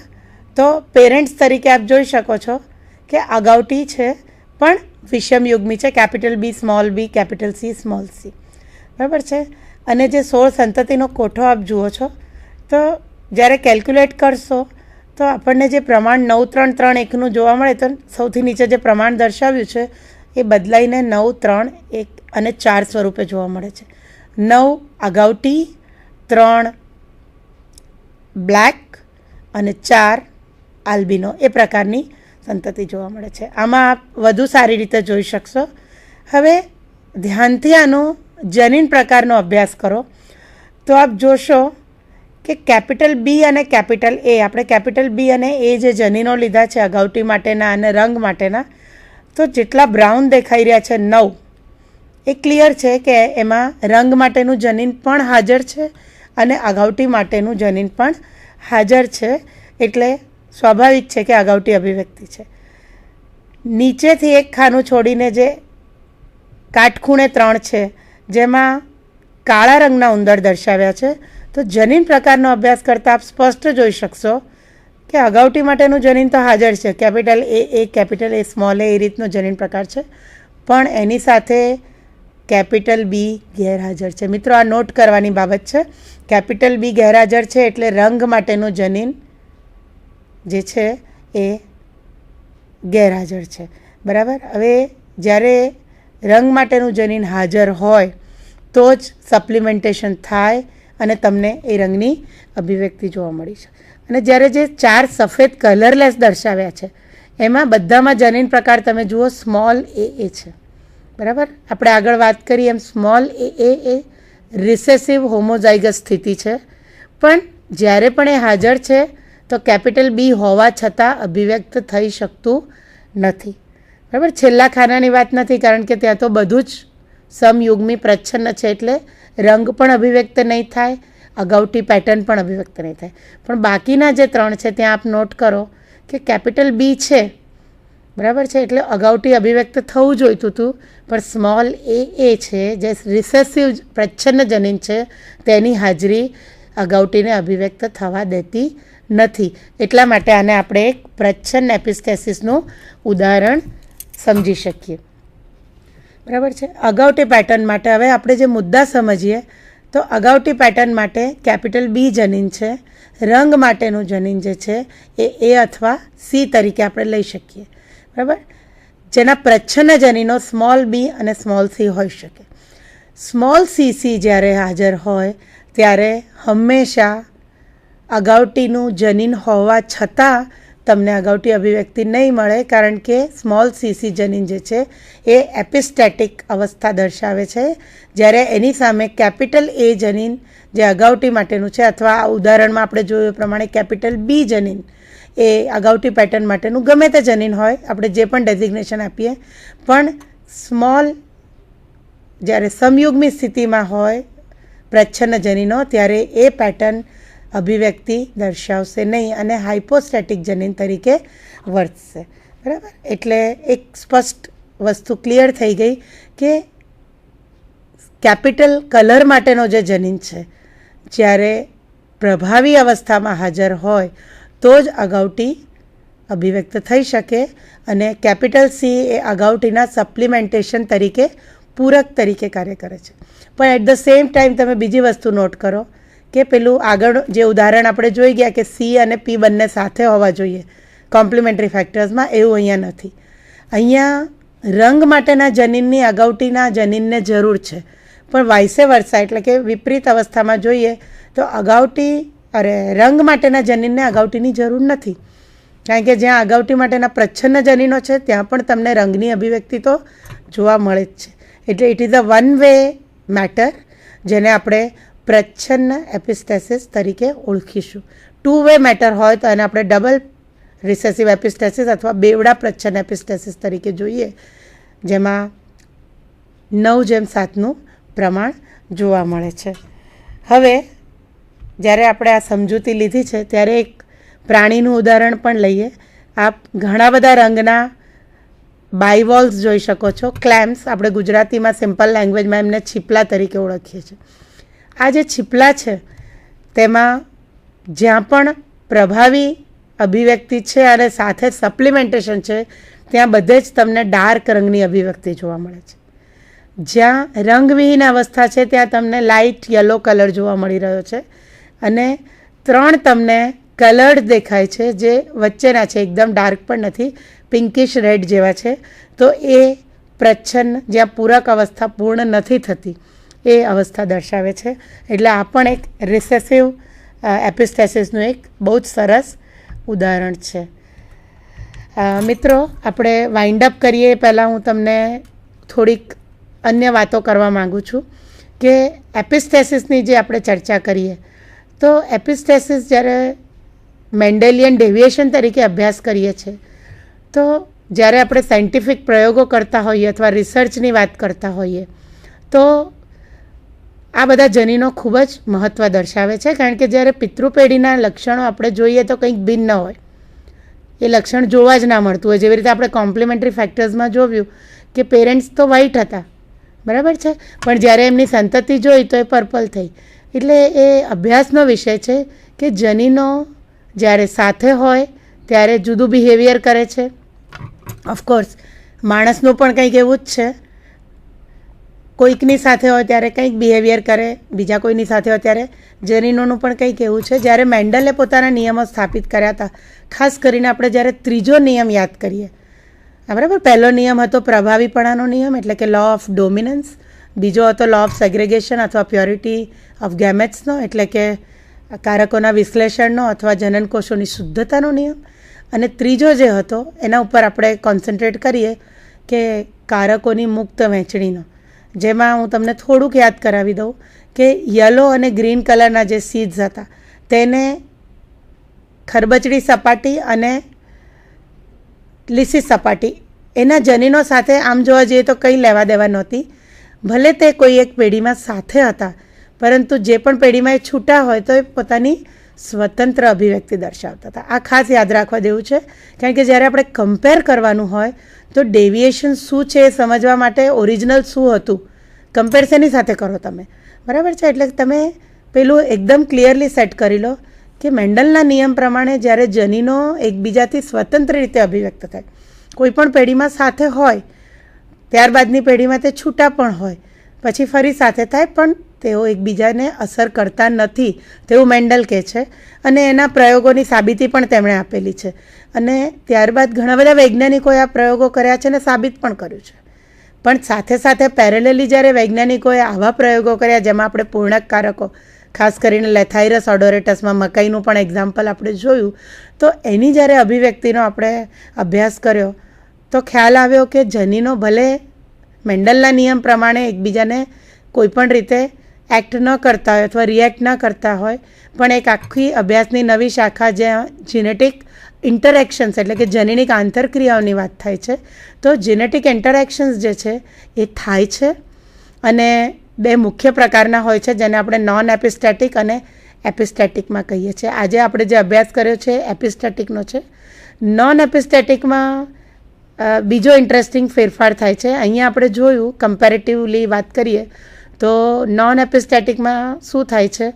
તો પેરેન્ટ્સ તરીકે આપ જોઈ શકો છો કે અગાઉટી છે પણ વિષમયુગ્મી છે, capital B small B, capital C small C, બરાબર છે. અને જે 16 સંતતિનો કોઠો આપ જુઓ છો તો જ્યારે કેલ્ક્યુલેટ કરશો તો આપણને જે પ્રમાણ 9:3:3:1નું જોવા મળે તો સૌથી નીચે જે પ્રમાણ દર્શાવ્યું છે એ બદલાઈને 9:3:1 અને 4 સ્વરૂપે જોવા મળે છે. 9 અગાઉટી, 3 બ્લેક અને 4 આલ્બિનો એ પ્રકારની સંતતિ જોવા મળે છે. આમાં આપ વધુ સારી રીતે જોઈ શકશો. હવે ધ્યાનથી આનો જનીન પ્રકારનો અભ્યાસ કરો તો આપ જોશો કે કેપિટલ બી અને કેપિટલ એ, આપણે કેપિટલ બી અને એ જે જનીનો લીધા છે અગાઉટી માટેના અને રંગ માટેના, તો જેટલા બ્રાઉન દેખાઈ રહ્યા છે 9, એ ક્લિયર છે કે એમાં રંગ માટેનું જનીન પણ હાજર છે અને અગાઉટી માટેનું જનીન પણ હાજર છે. એટલે સ્વાભાવિક છે કે અગાઉટી અભિવ્યક્તિ છે. નીચેથી એક ખાનું છોડીને જે કાટખૂણે 3 છે જેમાં કાળા રંગના ઉંદર દર્શાવ્યા છે, તો જનીન પ્રકારનો અભ્યાસ કરતાં આપ સ્પષ્ટ જોઈ શકશો કે અગાઉટી માટેનું જનીન તો હાજર છે, capital A capital A small A રીતનો જનીન પ્રકાર છે, પણ એની સાથે કેપિટલ બી ગેરહાજર છે. મિત્રો, આ નોટ કરવાની બાબત છે. કેપિટલ બી ગેરહાજર છે એટલે રંગ માટેનું જનીન જે છે એ ગેરહાજર છે. બરાબર. હવે જ્યારે રંગ માટેનું જનીન હાજર હોય તો જ સપ્લિમેન્ટેશન થાય અને તમને એ રંગની અભિવ્યક્તિ જોવા મળી છે. અને જ્યારે જે 4 સફેદ કલરલેસ દર્શાવ્યા છે એમાં બધામાં જનીન પ્રકાર તમે જુઓ સ્મોલ એ છે. બરાબર. આપણે આગળ વાત કરી એમ સ્મોલ એ રિસેસિવ હોમોઝાઇગસ સ્થિતિ છે, પણ જ્યારે પણ એ હાજર છે તો કેપિટલ બી હોવા છતાં અભિવ્યક્ત થઈ શકતું નથી. બરાબર. છેલ્લા ખાનાની વાત નથી, કારણ કે ત્યાં તો બધું જ સમયુગ્મી પ્રચ્છન્ન છે એટલે રંગ પણ અભિવ્યક્ત નહીં થાય, અગાઉટી પેટર્ન પણ અભિવ્યક્ત નહીં થાય. પણ બાકીના જે 3 છે ત્યાં આપ નોટ કરો કે કેપિટલ બી છે, બરાબર છે, એટલે અગાઉટી અભિવ્યક્ત થવું જોઈતું હતું, પણ સ્મોલ એ છે જે રિસેસિવ પ્રચ્છન્ન જનીન છે તેની હાજરી અગાઉટીને અભિવ્યક્ત થવા દેતી નથી. એટલા માટે આને આપણે એક પ્રચ્છન્ન એપિસ્ટેસિસનું ઉદાહરણ સમજી શકીએ. બરાબર છે. અગાઉટી પેટર્ન માટે હવે આપણે જે મુદ્દા સમજીએ તો અગાઉટી પેટર્ન માટે કેપિટલ બી જનીન છે, રંગ માટેનું જનીન જે છે એ અથવા સી તરીકે આપણે લઈ શકીએ. બરાબર. જેના પ્રચ્છન્ન જનીનો સ્મોલ બી અને સ્મોલ સી હોઈ શકે. સ્મોલ સી જ્યારે હાજર હોય ત્યારે હંમેશા અગાઉટીનું જનીન હોવા છતાં તમને અગાઉટી અભિવ્યક્તિ નહીં મળે, કારણ કે સ્મોલ સી જનીન જે છે એ એપિસ્ટેટિક અવસ્થા દર્શાવે છે, જ્યારે એની સામે કેપિટલ એ જનીન જે અગાઉટી માટેનું છે, અથવા આ ઉદાહરણમાં આપણે જોયું એ પ્રમાણે કેપિટલ બી જનીન એ અગાઉટી પેટર્ન માટેનું ગમે તે જનીન હોય, આપણે જે પણ ડેઝિગ્નેશન આપીએ, પણ સ્મોલ જ્યારે સમયુગ્મી સ્થિતિમાં હોય પ્રચ્છન્ન જનીનો ત્યારે એ પેટર્ન અભિવ્યક્તિ દર્શાવશે નહીં અને હાઇપોસ્ટેટિક જનીન તરીકે વર્તશે. બરાબર. એટલે એક સ્પષ્ટ વસ્તુ ક્લિયર થઈ ગઈ કે કેપિટલ કલર માટેનો જે જનીન છે જ્યારે પ્રભાવી અવસ્થામાં હાજર હોય તો જ અગાઉટી અભિવ્યક્ત થઈ શકે, અને કેપિટલ સી એ અગાઉટીના સપ્લિમેન્ટેશન તરીકે પૂરક તરીકે કાર્ય કરે છે. પણ એટ ધ સેમ ટાઈમ તમે બીજી વસ્તુ નોટ કરો કે પેલું આગળ જે ઉદાહરણ આપણે જોઈ ગયા કે સી અને પી બંને સાથે હોવા જોઈએ કોમ્પ્લિમેન્ટરી ફેક્ટર્સમાં, એવું અહીંયા નથી. અહીંયા રંગ માટેના જનીનની અગાઉટીના જનીનને જરૂર છે, પણ વાઇસે વર્સા એટલે કે વિપરીત અવસ્થામાં જોઈએ તો રંગ માટેના જનીનને અગાઉટીની જરૂર નથી, કારણ કે જ્યાં અગાઉટી માટેના પ્રચ્છન્ન જનીનો છે ત્યાં પણ તમને રંગની અભિવ્યક્તિ તો જોવા મળે જ છે. એટલે it is a one way matter, જેને આપણે પ્રચ્છન્ન એપિસ્ટેસિસ તરીકે ઓળખીશું. 2 વે મેટર હોય તો એને આપણે ડબલ રિસેસિવ એપિસ્ટેસિસ અથવા બેવડા પ્રચ્છન્ન એપિસ્ટેસિસ તરીકે જોઈએ, જેમાં 9:7નું પ્રમાણ જોવા મળે છે. હવે જ્યારે આપણે આ સમજૂતી લીધી છે ત્યારે એક પ્રાણીનું ઉદાહરણ પણ લઈએ. આપ ઘણા બધા રંગના બાયવોલ્સ જોઈ શકો છો. ક્લેમ્સ, આપણે ગુજરાતીમાં સિમ્પલ લેંગ્વેજમાં એમને છીપલા તરીકે ઓળખીએ છીએ. આ જે છીપલા છે તેમાં જ્યાં પણ પ્રભાવી અભિવ્યક્તિ છે અને સાથે સપ્લિમેન્ટેશન છે ત્યાં બધે જ તમને ડાર્ક રંગની અભિવ્યક્તિ જોવા મળે છે. જ્યાં રંગવિહીન અવસ્થા છે ત્યાં તમને લાઇટ યલો કલર જોવા મળી રહ્યો છે, અને 3 તમને કલર્ડ દેખાય છે જે વચ્ચેના છે, એકદમ ડાર્ક પણ નથી, પિંકિશ રેડ જેવા છે. તો એ પ્રચ્છન્ન જ્યાં પૂરક અવસ્થા પૂર્ણ નથી થતી એ અવસ્થા દર્શાવે છે. એટલે આ પણ એક રિસેસિવ એપિસ્ટેસિસનું એક બહુ જ સરસ ઉદાહરણ છે. મિત્રો, આપણે વાઇન્ડ અપ કરીએ પહેલાં હું તમને થોડીક અન્ય વાતો કરવા માગું છું કે એપિસ્ટેસિસની જે આપણે ચર્ચા કરીએ તો એપિસ્ટેસિસ જ્યારે મેન્ડેલિયન ડેવિએશન તરીકે અભ્યાસ કરીએ છીએ તો જ્યારે આપણે સાયન્ટિફિક પ્રયોગો કરતા હોઈએ અથવા રિસર્ચની વાત કરતા હોઈએ તો આ બધા જનીનો ખૂબ જ મહત્ત્વ દર્શાવે છે, કારણ કે જ્યારે પિતૃપેઢીના લક્ષણો આપણે જોઈએ તો કંઈક ભિન્ન હોય, એ લક્ષણ જોવા જ ના મળતું હોય. જેવી રીતે આપણે કોમ્પ્લિમેન્ટરી ફેક્ટર્સમાં જોયું કે પેરેન્ટ્સ તો વ્હાઇટ હતા, બરાબર છે, પણ જ્યારે એમની સંતતિ જોઈ તો એ પર્પલ થઈ. એટલે એ અભ્યાસનો વિષય છે કે જનીનો જ્યારે સાથે હોય ત્યારે જુદું બિહેવિયર કરે છે. ઓફકોર્સ માણસનું પણ કંઈક એવું જ છે, કોઈકની સાથે હોય ત્યારે કંઈક બિહેવિયર કરે, બીજા કોઈની સાથે હોય ત્યારે જનીનોનું પણ કંઈક એવું છે. જ્યારે મેન્ડલે પોતાના નિયમો સ્થાપિત કર્યા હતા, ખાસ કરીને આપણે જ્યારે ત્રીજો નિયમ યાદ કરીએ, બરાબર, પહેલો નિયમ હતો પ્રભાવીપણાનો નિયમ એટલે કે લો ઓફ ડોમિનન્સ, બીજો હતો લો ઓફ સેગ્રેગેશન અથવા પ્યોરિટી ઓફ ગેમેટ્સનો એટલે કે કારકોના વિશ્લેષણનો અથવા જનનકોષોની શુદ્ધતાનો નિયમ, અને ત્રીજો જે હતો એના ઉપર આપણે કોન્સન્ટ્રેટ કરીએ કે કારકોની મુક્ત વહેંચણીનો, જેમાં હું તમને થોડુંક યાદ કરાવી દઉં કે યલો અને ગ્રીન કલરના જે સીડ્સ હતા તેને ખરબચડી સપાટી અને લીસી સપાટી એના જનીનો સાથે આમ જોવા જઈએ તો કંઈ લેવા દેવા નહોતી. ભલે તે કોઈ એક પેઢીમાં સાથે હતા, પરંતુ જે પણ પેઢીમાં એ છૂટા હોય તો એ પોતાની સ્વતંત્ર અભિવ્યક્તિ દર્શાવતા હતા. આ ખાસ યાદ રાખવા જેવું છે, કારણ કે જ્યારે આપણે કમ્પેર કરવાનું હોય તો ડેવિએશન શું છે એ સમજવા માટે ઓરિજિનલ શું હતું કમ્પેરિઝનની સાથે કરો તમે, બરાબર છે. એટલે તમે પેલું એકદમ ક્લિયરલી સેટ કરી લો કે મેન્ડલના નિયમ પ્રમાણે જ્યારે જનીનો એકબીજાથી સ્વતંત્ર રીતે અભિવ્યક્ત થાય, કોઈ પણ પેઢીમાં સાથે હોય, ત્યારબાદની પેઢીમાં તે છૂટા પણ હોય, પછી ફરી સાથે થાય, પણ તેઓ એકબીજાને અસર કરતા નથી તેવું મેન્ડલ કહે છે, અને એના પ્રયોગોની સાબિતી પણ તેમણે આપેલી છે. અને ત્યારબાદ ઘણા બધા વૈજ્ઞાનિકોએ આ પ્રયોગો કર્યા છે અને સાબિત પણ કર્યું છે. પણ સાથે સાથે પેરેલલી જ્યારે વૈજ્ઞાનિકોએ આવા પ્રયોગો કર્યા જેમાં આપણે પૂર્ણક કારકો, ખાસ કરીને લેથાઇરસ ઓડોરેટસમાં મકાઈનું પણ એક્ઝામ્પલ આપણે જોયું, તો એની જ્યારે અભિવ્યક્તિનો આપણે અભ્યાસ કર્યો તો ખ્યાલ આવ્યો કે જનીનો ભલે મેન્ડલના નિયમ પ્રમાણે એકબીજાને કોઈપણ રીતે એક્ટ ન કરતા હોય અથવા રિએક્ટ ન કરતા હોય, પણ એક આખી અભ્યાસની નવી શાખા જ્યાં જીનેટિક ઇન્ટરેક્શન્સ એટલે કે જનીનિક આંતરક્રિયાઓની વાત થાય છે, તો જીનેટિક ઇન્ટરેક્શન્સ જે છે એ થાય છે. અને બે મુખ્ય પ્રકારના હોય છે જેને આપણે નોન એપિસ્ટેટિક અને એપિસ્ટેટિકમાં કહીએ છીએ. આજે આપણે જે અભ્યાસ કર્યો છે એપિસ્ટેટિકનો છે. નોન એપિસ્ટેટિકમાં બીજો ઇન્ટરેસ્ટિંગ ફેરફાર થાય છે. અહીંયા આપણે જોયું કમ્પેરેટિવલી વાત કરીએ તો નોન એપિસ્ટેટિકમાં શું થાય છે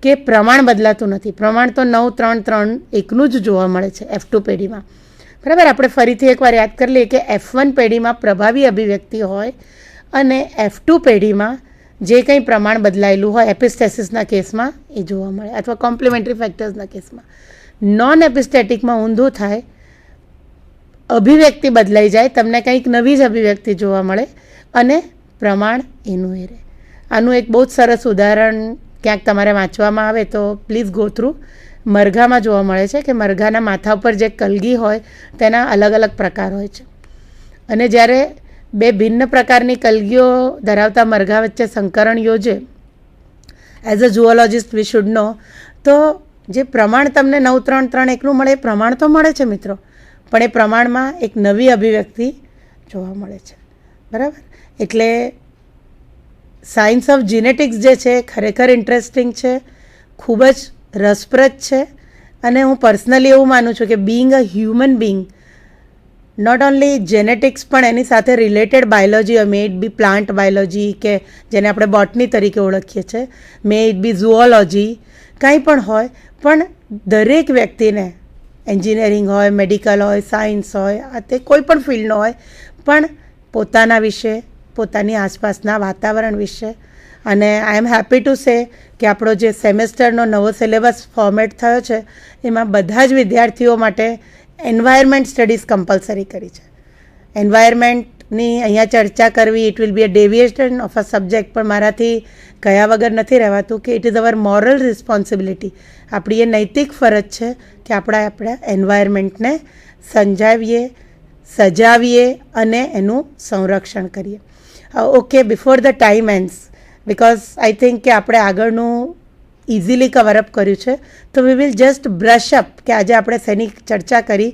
કે પ્રમાણ બદલાતું નથી. પ્રમાણ તો 9, 3, 3, 1નું જ જોવા મળે છે F2 પેઢીમાં, બરાબર. આપણે ફરીથી એકવાર યાદ કરી લઈએ કે F1 પેઢીમાં પ્રભાવી અભિવ્યક્તિ હોય અને F2 પેઢીમાં જે કંઈ પ્રમાણ બદલાયેલું હોય એપિસ્ટેસિસના કેસમાં એ જોવા મળે, અથવા કોમ્પ્લિમેન્ટરી ફેક્ટર્સના કેસમાં. નોન એપિસ્ટેટિકમાં ઊંધું થાય, અભિવ્યક્તિ બદલાઈ જાય, તમને કંઈક નવી જ અભિવ્યક્તિ જોવા મળે અને પ્રમાણ એનું એ રહે. આનું એક બહુ જ સરસ ઉદાહરણ ક્યાંક તમારે વાંચવામાં આવે તો પ્લીઝ ગો થ્રુ. મરઘામાં જોવા મળે છે કે મરઘાના માથા ઉપર જે કલગી હોય તેના અલગ અલગ પ્રકાર હોય છે, અને જ્યારે બે ભિન્ન પ્રકારની કલગીઓ ધરાવતા મરઘા વચ્ચે સંકરણ યોજે, એઝ અ ઝુઓલોજિસ્ટ વી શુડ નો, તો જે પ્રમાણ તમને 9, 3, 3, 1નું મળે એ પ્રમાણ તો મળે છે મિત્રો, પણ એ પ્રમાણમાં એક નવી અભિવ્યક્તિ જોવા મળે છે, બરાબર. એટલે સાયન્સ ઓફ જીનેટિક્સ જે છે ખરેખર ઇન્ટરેસ્ટિંગ છે, ખૂબ જ રસપ્રદ છે. અને હું પર્સનલી એવું માનું છું કે being a human being, not only genetics પણ એની સાથે related biology, may it be plant biology કે જેને આપણે બોટની તરીકે ઓળખીએ છીએ, મે ઇટ બી ઝુઓલોજી, કંઈ પણ હોય, પણ દરેક વ્યક્તિને એન્જિનિયરિંગ હોય, મેડિકલ હોય, સાયન્સ હોય, આ તે કોઈ પણ ફિલ્ડનો હોય, પણ પોતાના વિશે, પોતાની આસપાસના વાતાવરણ વિશે. અને આઈ એમ હેપી ટુ સે કે આપણો જે સેમેસ્ટરનો નવો સિલેબસ ફોર્મેટ થયો છે એમાં બધા જ વિદ્યાર્થીઓ માટે એન્વાયરમેન્ટ સ્ટડીઝ કમ્પલસરી કરી છે. એન્વાયરમેન્ટની અહીંયા ચર્ચા કરવી, it will be a deviation of a subject, પણ મારાથી કયા વગર નથી રહેવાતું કે it is our moral responsibility, આપણી એ નૈતિક ફરજ છે કે આપણા એન્વાયરમેન્ટને સંજાવીએ, સજાવીએ અને એનું સંરક્ષણ કરીએ. Okay, before the time ends, because I think કે આપણે આગળનું ઇઝીલી કવરઅપ કર્યું છે, તો we will just brush up કે આજે આપણે શેની ચર્ચા કરી.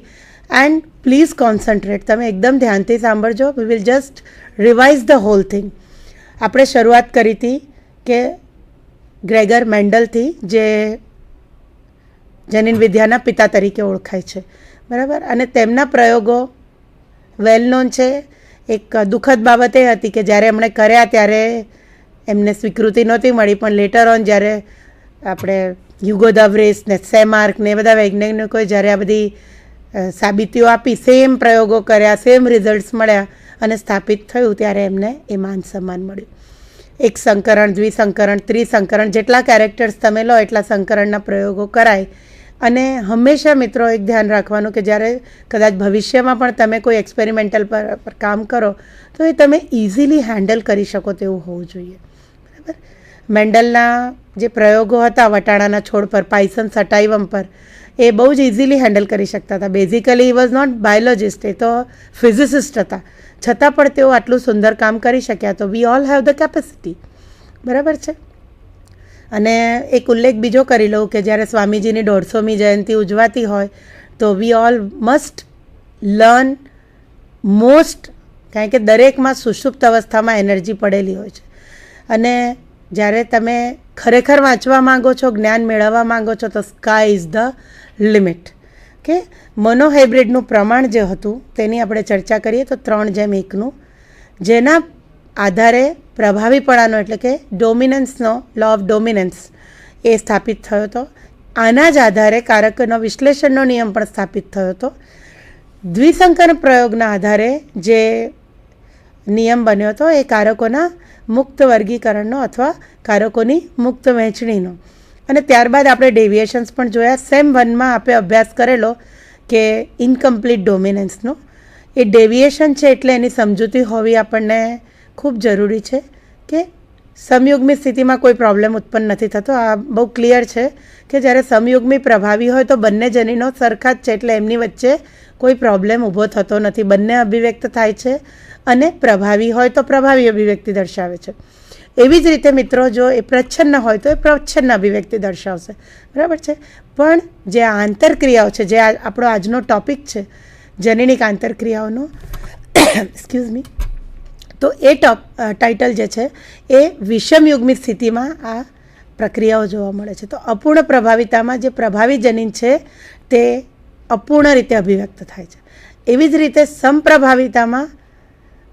એન્ડ પ્લીઝ કોન્સન્ટ્રેટ, તમે એકદમ ધ્યાનથી સાંભળજો. વી will just revise the hall thing. આપણે શરૂઆત કરી હતી કે ગ્રેગર મેન્ડલથી, જે જનીન વિદ્યાના પિતા તરીકે ઓળખાય છે, બરાબર. અને તેમના પ્રયોગો વેલ નોન છે. એક દુઃખદ બાબત એ હતી કે જ્યારે એમણે કર્યા ત્યારે એમને સ્વીકૃતિ નહોતી મળી, પણ લેટર ઓન જ્યારે આપણે હ્યુગો દવરેસ ને સેમાર્ક ને એ બધા વૈજ્ઞાનિકોએ જ્યારે આ બધી સાબિતીઓ આપી, સેમ પ્રયોગો કર્યા, સેમ રિઝલ્ટ્સ મળ્યા અને સ્થાપિત થયું, ત્યારે એમને એ માન સન્માન મળ્યું. એક સંકરણ, દ્વિસંકરણ, ત્રિસંકરણ, જેટલા કેરેક્ટર્સ તમે લો એટલા સંકરણના પ્રયોગો કરાય. અને હંમેશા મિત્રો એક ધ્યાન રાખવાનું કે જ્યારે કદાચ ભવિષ્યમાં પણ તમે કોઈ એક્સપેરિમેન્ટલ પર કામ કરો તો એ તમે ઇઝીલી હેન્ડલ કરી શકો તેવું હોવું જોઈએ, બરાબર. મેન્ડલના જે પ્રયોગો હતા વટાણાના છોડ પર, પાયસન સટાઇવમ પર, એ બહુ જ ઇઝીલી હેન્ડલ કરી શકતા હતા. Basically he was not biologist, એ તો ફિઝિસિસ્ટ હતા, છતાં પણ તેઓ આટલું સુંદર કામ કરી શક્યા. તો we all have the capacity, બરાબર છે. અને એક ઉલ્લેખ બીજો કરી લઉં કે જ્યારે સ્વામીજીની 150મી જયંતિ ઉજવાતી હોય તો we all must learn most, કારણ કે દરેકમાં સુષુપ્ત અવસ્થામાં એનર્જી પડેલી હોય છે. અને જ્યારે તમે ખરેખર વાંચવા માંગો છો, જ્ઞાન મેળવવા માંગો છો, તો સ્કાય ઇઝ ધ લિમિટ. કે મોનોહાઇબ્રિડનું પ્રમાણ જે હતું તેની આપણે ચર્ચા કરીએ તો 3:1, જેના આધારે પ્રભાવીપણાનો એટલે કે ડોમિનન્સનો લો ઓફ ડોમિનન્સ એ સ્થાપિત થયો હતો. આના જ આધારે કારકોના વિશ્લેષણનો નિયમ પણ સ્થાપિત થયો હતો. દ્વિસંકર પ્રયોગના આધારે જે નિયમ બન્યો હતો એ કારકોના મુક્ત વર્ગીકરણનો અથવા કારકોની મુક્ત વહેંચણીનો. અને ત્યારબાદ આપણે ડેવિએશન્સ પણ જોયા. સેમ 1માં આપણે અભ્યાસ કરેલો કે ઇનકમ્પ્લીટ ડોમિનન્સનો. એ ડેવિએશન છે એટલે એની સમજૂતી હોવી આપણને ખૂબ જરૂરી છે કે સમયુગ્મી સ્થિતિમાં કોઈ પ્રોબ્લેમ ઉત્પન્ન નથી થતો. આ બહુ ક્લિયર છે કે જ્યારે સમયુગ્મી પ્રભાવી હોય તો બંને જનીનો સરખા જ છે, એટલે એમની વચ્ચે કોઈ પ્રોબ્લેમ ઊભો થતો નથી, બંને અભિવ્યક્ત થાય છે. અને પ્રભાવી હોય તો પ્રભાવી અભિવ્યક્તિ દર્શાવે છે. એવી જ રીતે મિત્રો જો એ પ્રચ્છન્ન હોય તો એ પ્રચ્છન્ન અભિવ્યક્તિ દર્શાવશે, બરાબર છે. પણ જે આ આંતરક્રિયાઓ છે, જે આપણો આજનો ટોપિક છે જનીનિક આંતરક્રિયાઓનો, એક્સક્યુઝ મી, તો એ ટાઇટલ જે છે એ વિષમયુગ્મી સ્થિતિમાં આ પ્રક્રિયાઓ જોવા મળે છે. તો અપૂર્ણ પ્રભાવિતામાં જે પ્રભાવી જનીન છે તે અપૂર્ણ રીતે અભિવ્યક્ત થાય છે. એવી જ રીતે સમપ્રભાવિતામાં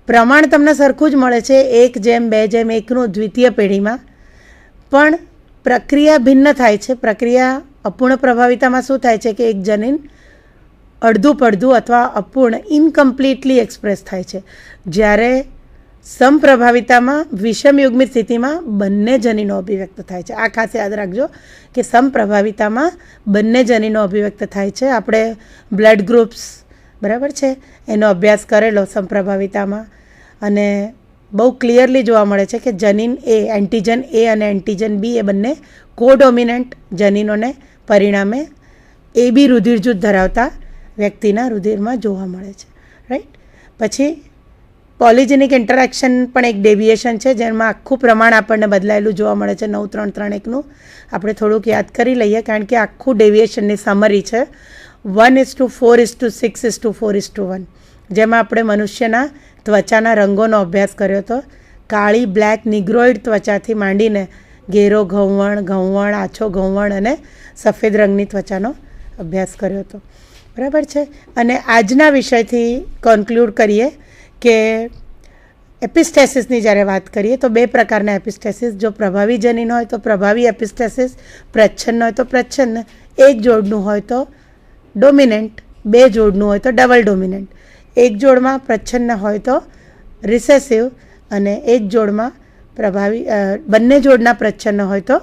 પ્રમાણ તમને સરખું જ મળે છે, 1:2:1 દ્વિતીય પેઢીમાં, પણ પ્રક્રિયા ભિન્ન થાય છે. પ્રક્રિયા અપૂર્ણ પ્રભાવિતામાં શું થાય છે કે એક જનીન અડધું પડધું અથવા અપૂર્ણ ઇનકમ્પ્લીટલી એક્સપ્રેસ થાય છે. જ્યારે સમપ્રભાવિતામાં વિષમયુગ્મી સ્થિતિમાં બંને જનીનો અભિવ્યક્ત થાય છે. આ ખાસ યાદ રાખજો કે સમપ્રભાવિતામાં બંને જનીનો અભિવ્યક્ત થાય છે. આપણે બ્લડ ગ્રુપ્સ, બરાબર છે, એનો અભ્યાસ કરેલો સમપ્રભાવિતામાં, અને બહુ ક્લિયરલી જોવા મળે છે કે જનીન એ, એન્ટીજન એ અને એન્ટીજન બી એ બંને કોડોમિનન્ટ જનીનોને પરિણામે એ બી રુધિર જૂથ ધરાવતા વ્યક્તિના રુધિરમાં જોવા મળે છે, રાઈટ. પછી પોલિજેનિક ઇન્ટરેક્શન પણ એક ડેવિએશન છે, જેમાં આખું પ્રમાણ આપણને બદલાયેલું જોવા મળે છે 9:3:1. આપણે થોડુંક યાદ કરી લઈએ કારણ કે આખું ડેવિએશનની સમરી છે. 1:4:6:4:1, જેમાં આપણે મનુષ્યના ત્વચાના રંગોનો અભ્યાસ કર્યો હતો. કાળી બ્લેક નિગ્રોઇડ ત્વચાથી માંડીને ઘેરો ઘઉંવણ, આછો ઘઉંવણ અને સફેદ રંગની ત્વચાનો અભ્યાસ કર્યો હતો, બરાબર છે. અને આજના વિષયથી કન્ક્લુડ કરીએ કે એપિસ્ટેસિસની જ્યારે વાત કરીએ તો 2 પ્રકારના એપિસ્ટેસિસ. જો પ્રભાવી જનીન હોય તો પ્રભાવી એપિસ્ટેસિસ, પ્રચ્છન્ન હોય તો પ્રચ્છન્ન, એક જોડનું હોય તો ડોમિનન્ટ, 2 જોડનું હોય તો ડબલ ડોમિનન્ટ, એક જોડમાં પ્રચ્છન્ન હોય તો રિસેસિવ, અને એક જોડમાં બંને જોડના પ્રચ્છન્ન હોય તો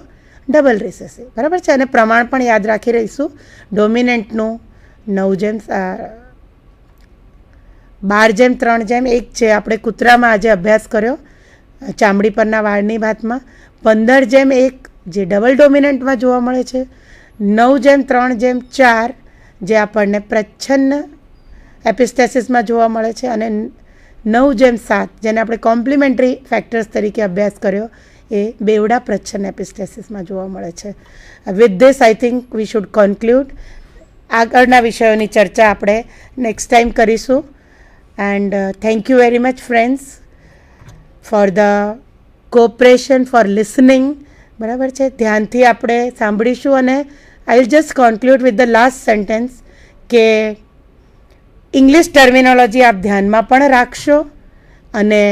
ડબલ રિસેસિવ, બરાબર છે. અને પ્રમાણ પણ યાદ રાખી રહીશું. ડોમિનન્ટનું 9:12:3:1 છે. આપણે કૂતરામાં આજે અભ્યાસ કર્યો ચામડી પરના વાળની વાતમાં, 15:1 જે ડબલ ડોમિનન્ટમાં જોવા મળે છે, 9:3:4 જે આપણને પ્રચ્છન્ન એપિસ્ટેસિસમાં જોવા મળે છે, અને 9:7 જેને આપણે કોમ્પ્લિમેન્ટરી ફેક્ટર્સ તરીકે અભ્યાસ કર્યો એ બેવડા પ્રચ્છન્ન એપિસ્ટેસિસમાં જોવા મળે છે. With this I think we should conclude. આગળના વિષયોની ચર્ચા આપણે નેક્સ્ટ ટાઈમ કરીશું. And thank you very much friends for the cooperation, four listening. બરાબર છે, ધ્યાનથી આપણે સાંભળીશું. અને I will just conclude with the last sentence કે ઇંગ્લિશ ટર્મિનોલોજી આપ ધ્યાનમાં પણ રાખશો, અને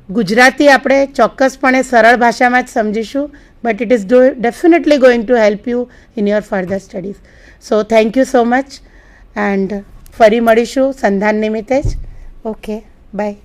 ગુજરાતી આપણે ચોક્કસપણે સરળ ભાષામાં જ સમજીશું, but it is definitely going to help you in your further studies. So thank you so much, and ફરી મળીશું સંધાન નિમિત્તે જ. Okay, by.